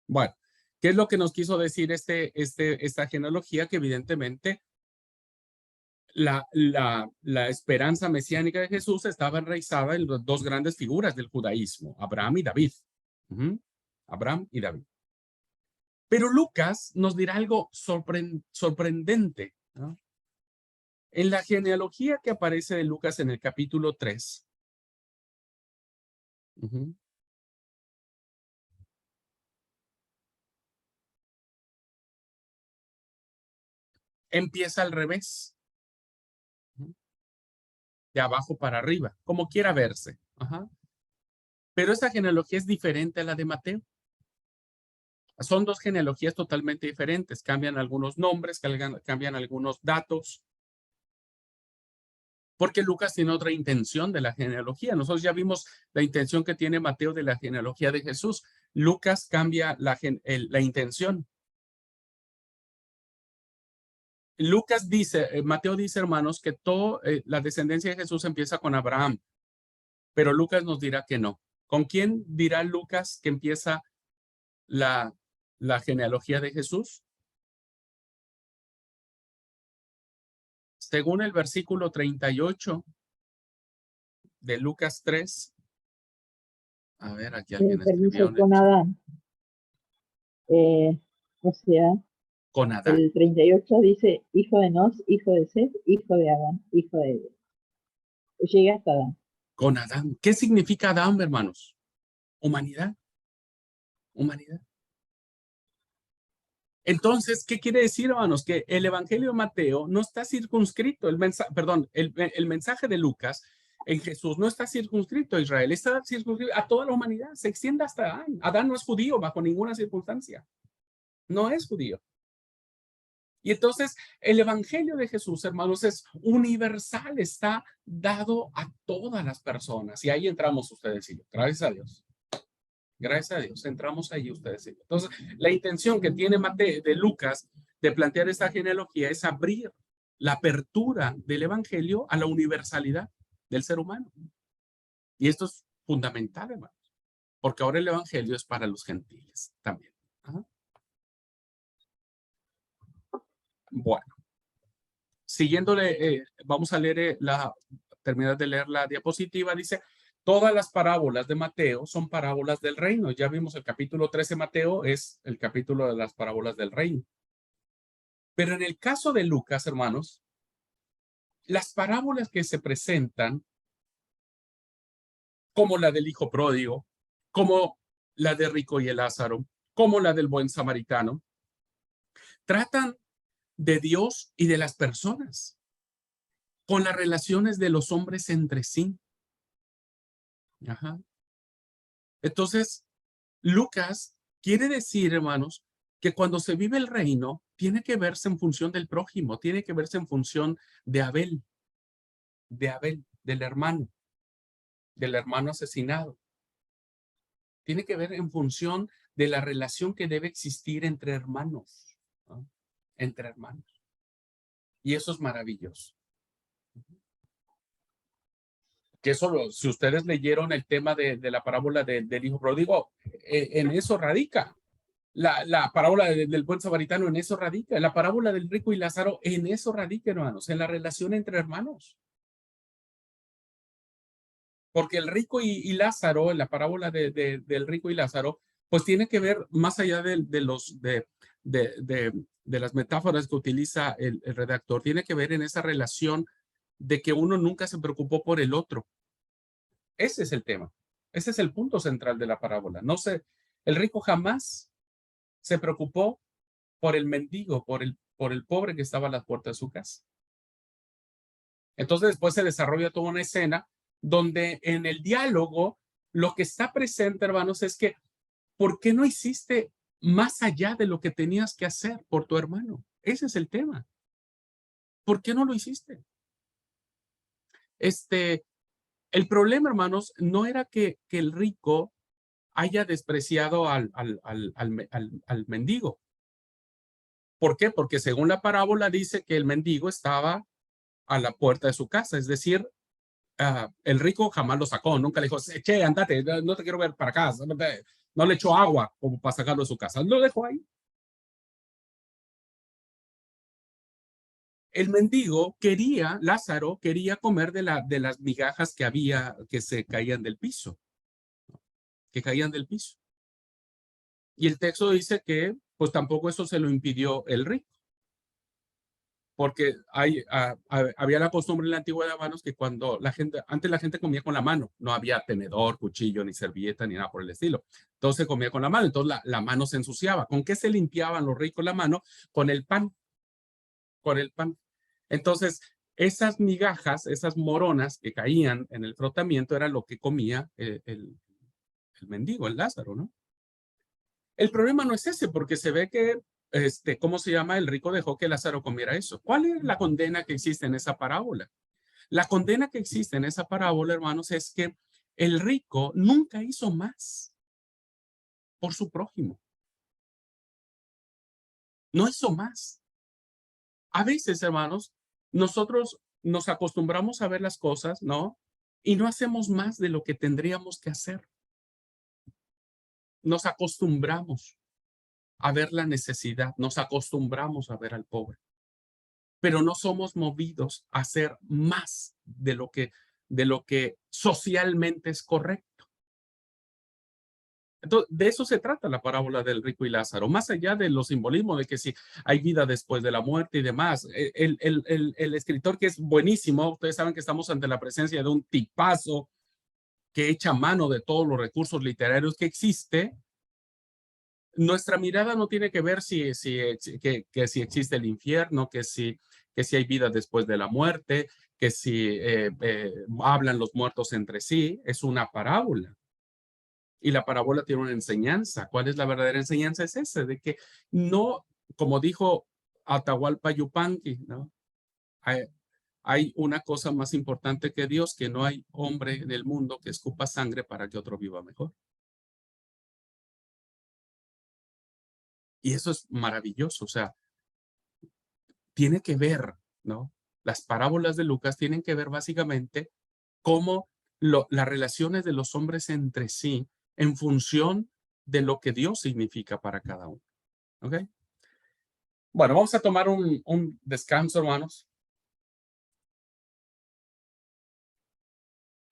S1: Bueno, ¿qué es lo que nos quiso decir esta genealogía? Que evidentemente la esperanza mesiánica de Jesús estaba enraizada en las dos grandes figuras del judaísmo, Abraham y David. Abraham y David. Pero Lucas nos dirá algo sorprendente, ¿no? En la genealogía que aparece de Lucas en el capítulo 3, empieza al revés, de abajo para arriba, como quiera verse. Pero esa genealogía es diferente a la de Mateo. Son dos genealogías totalmente diferentes, cambian algunos nombres, cambian algunos datos, porque Lucas tiene otra intención de la genealogía. Nosotros ya vimos la intención que tiene Mateo de la genealogía de Jesús. Lucas cambia la intención. Lucas dice, Mateo dice, hermanos, que toda la descendencia de Jesús empieza con Abraham, pero Lucas nos dirá que no. ¿Con quién dirá Lucas que empieza la genealogía de Jesús? Según el versículo 38 de Lucas 3. A ver, aquí alguien escribió.
S4: Permiso, con Adán. O sea,
S1: Con Adán.
S4: el 38 dice, hijo de Nos, hijo de Seth, hijo de Adán, hijo de Eva. Llega hasta Adán.
S1: Con Adán. ¿Qué significa Adán, hermanos? Humanidad. Humanidad. Entonces, ¿qué quiere decir, hermanos? Que el Evangelio de Mateo no está circunscrito, el mensaje de Lucas en Jesús no está circunscrito a Israel, está circunscrito a toda la humanidad, se extiende hasta Adán. Adán no es judío bajo ninguna circunstancia, no es judío. Y entonces el Evangelio de Jesús, hermanos, es universal, está dado a todas las personas. Y ahí entramos ustedes y yo, gracias a Dios. Gracias a Dios, entramos ahí ustedes. Entonces, la intención que tiene Mateo, de Lucas, de plantear esta genealogía es abrir la apertura del evangelio a la universalidad del ser humano. Y esto es fundamental, hermanos, porque ahora el evangelio es para los gentiles también. Ajá. Bueno, siguiéndole, vamos a leer terminar de leer la diapositiva, dice: todas las parábolas de Mateo son parábolas del reino. Ya vimos el capítulo 13 de Mateo, es el capítulo de las parábolas del reino. Pero en el caso de Lucas, hermanos, las parábolas que se presentan, como la del hijo pródigo, como la de Rico y el Lázaro, como la del buen samaritano, tratan de Dios y de las personas, con las relaciones de los hombres entre sí. Ajá. Entonces, Lucas quiere decir, hermanos, que cuando se vive el reino, tiene que verse en función del prójimo, tiene que verse en función de Abel, del hermano asesinado. Tiene que ver en función de la relación que debe existir entre hermanos, ¿no? Entre hermanos. Y eso es maravilloso. Que eso, si ustedes leyeron el tema de la parábola del hijo pródigo, en eso radica. La parábola del buen samaritano, en eso radica. La parábola del rico y Lázaro, en eso radica, hermanos, en la relación entre hermanos. Porque el rico y Lázaro, en la parábola del rico y Lázaro, pues tiene que ver más allá de las metáforas que utiliza el redactor, tiene que ver en esa relación de que uno nunca se preocupó por el otro. Ese es el tema. Ese es el punto central de la parábola. El rico jamás se preocupó por el mendigo, por el pobre que estaba a las puertas de su casa. Entonces después se desarrolla toda una escena donde en el diálogo lo que está presente, hermanos, es que ¿por qué no hiciste más allá de lo que tenías que hacer por tu hermano? Ese es el tema. ¿Por qué no lo hiciste? El problema, hermanos, no era que el rico haya despreciado al mendigo. ¿Por qué? Porque según la parábola dice que el mendigo estaba a la puerta de su casa, es decir, el rico jamás lo sacó, nunca le dijo, che, andate, no te quiero ver para acá, no le echó agua como para sacarlo de su casa, lo dejó ahí. El mendigo Lázaro quería comer de las migajas que se caían del piso, Y el texto dice que, pues tampoco eso se lo impidió el rico. Porque había la costumbre en la antigüedad, hermanos, que antes la gente comía con la mano, no había tenedor, cuchillo, ni servilleta, ni nada por el estilo. Entonces se comía con la mano, entonces la mano se ensuciaba. ¿Con qué se limpiaban los ricos la mano? Con el pan. Entonces, esas migajas, esas moronas que caían en el frotamiento, era lo que comía el mendigo, el Lázaro, ¿no? El problema no es ese, porque se ve que ¿cómo se llama? El rico dejó que Lázaro comiera eso. ¿Cuál es la condena que existe en esa parábola? La condena que existe en esa parábola, hermanos, es que el rico nunca hizo más por su prójimo. No hizo más. a veces, hermanos, nosotros nos acostumbramos a ver las cosas, ¿no? Y no hacemos más de lo que tendríamos que hacer. Nos acostumbramos a ver la necesidad, nos acostumbramos a ver al pobre, pero no somos movidos a hacer más de lo que socialmente es correcto. Entonces, de eso se trata la parábola del rico y Lázaro, más allá de los simbolismos de que si hay vida después de la muerte y demás. El escritor, que es buenísimo, ustedes saben que estamos ante la presencia de un tipazo que echa mano de todos los recursos literarios que existe. Nuestra mirada no tiene que ver que si existe el infierno, que si hay vida después de la muerte, que si hablan los muertos entre sí. Es una parábola. Y la parábola tiene una enseñanza. ¿Cuál es la verdadera enseñanza? Es esa, de que no, como dijo Atahualpa Yupanqui, ¿no? Hay una cosa más importante que Dios, que no hay hombre en el mundo que escupa sangre para que otro viva mejor. Y eso es maravilloso. O sea, tiene que ver, ¿no? Las parábolas de Lucas tienen que ver básicamente cómo las relaciones de los hombres entre sí en función de lo que Dios significa para cada uno. ¿Ok? Bueno, vamos a tomar un descanso, hermanos.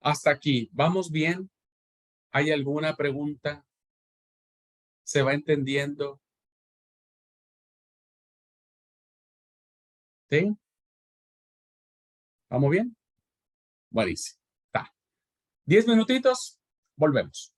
S1: Hasta aquí. ¿Vamos bien? ¿Hay alguna pregunta? ¿Se va entendiendo? ¿Sí? ¿Vamos bien? Buenísimo. 10 minutitos, volvemos.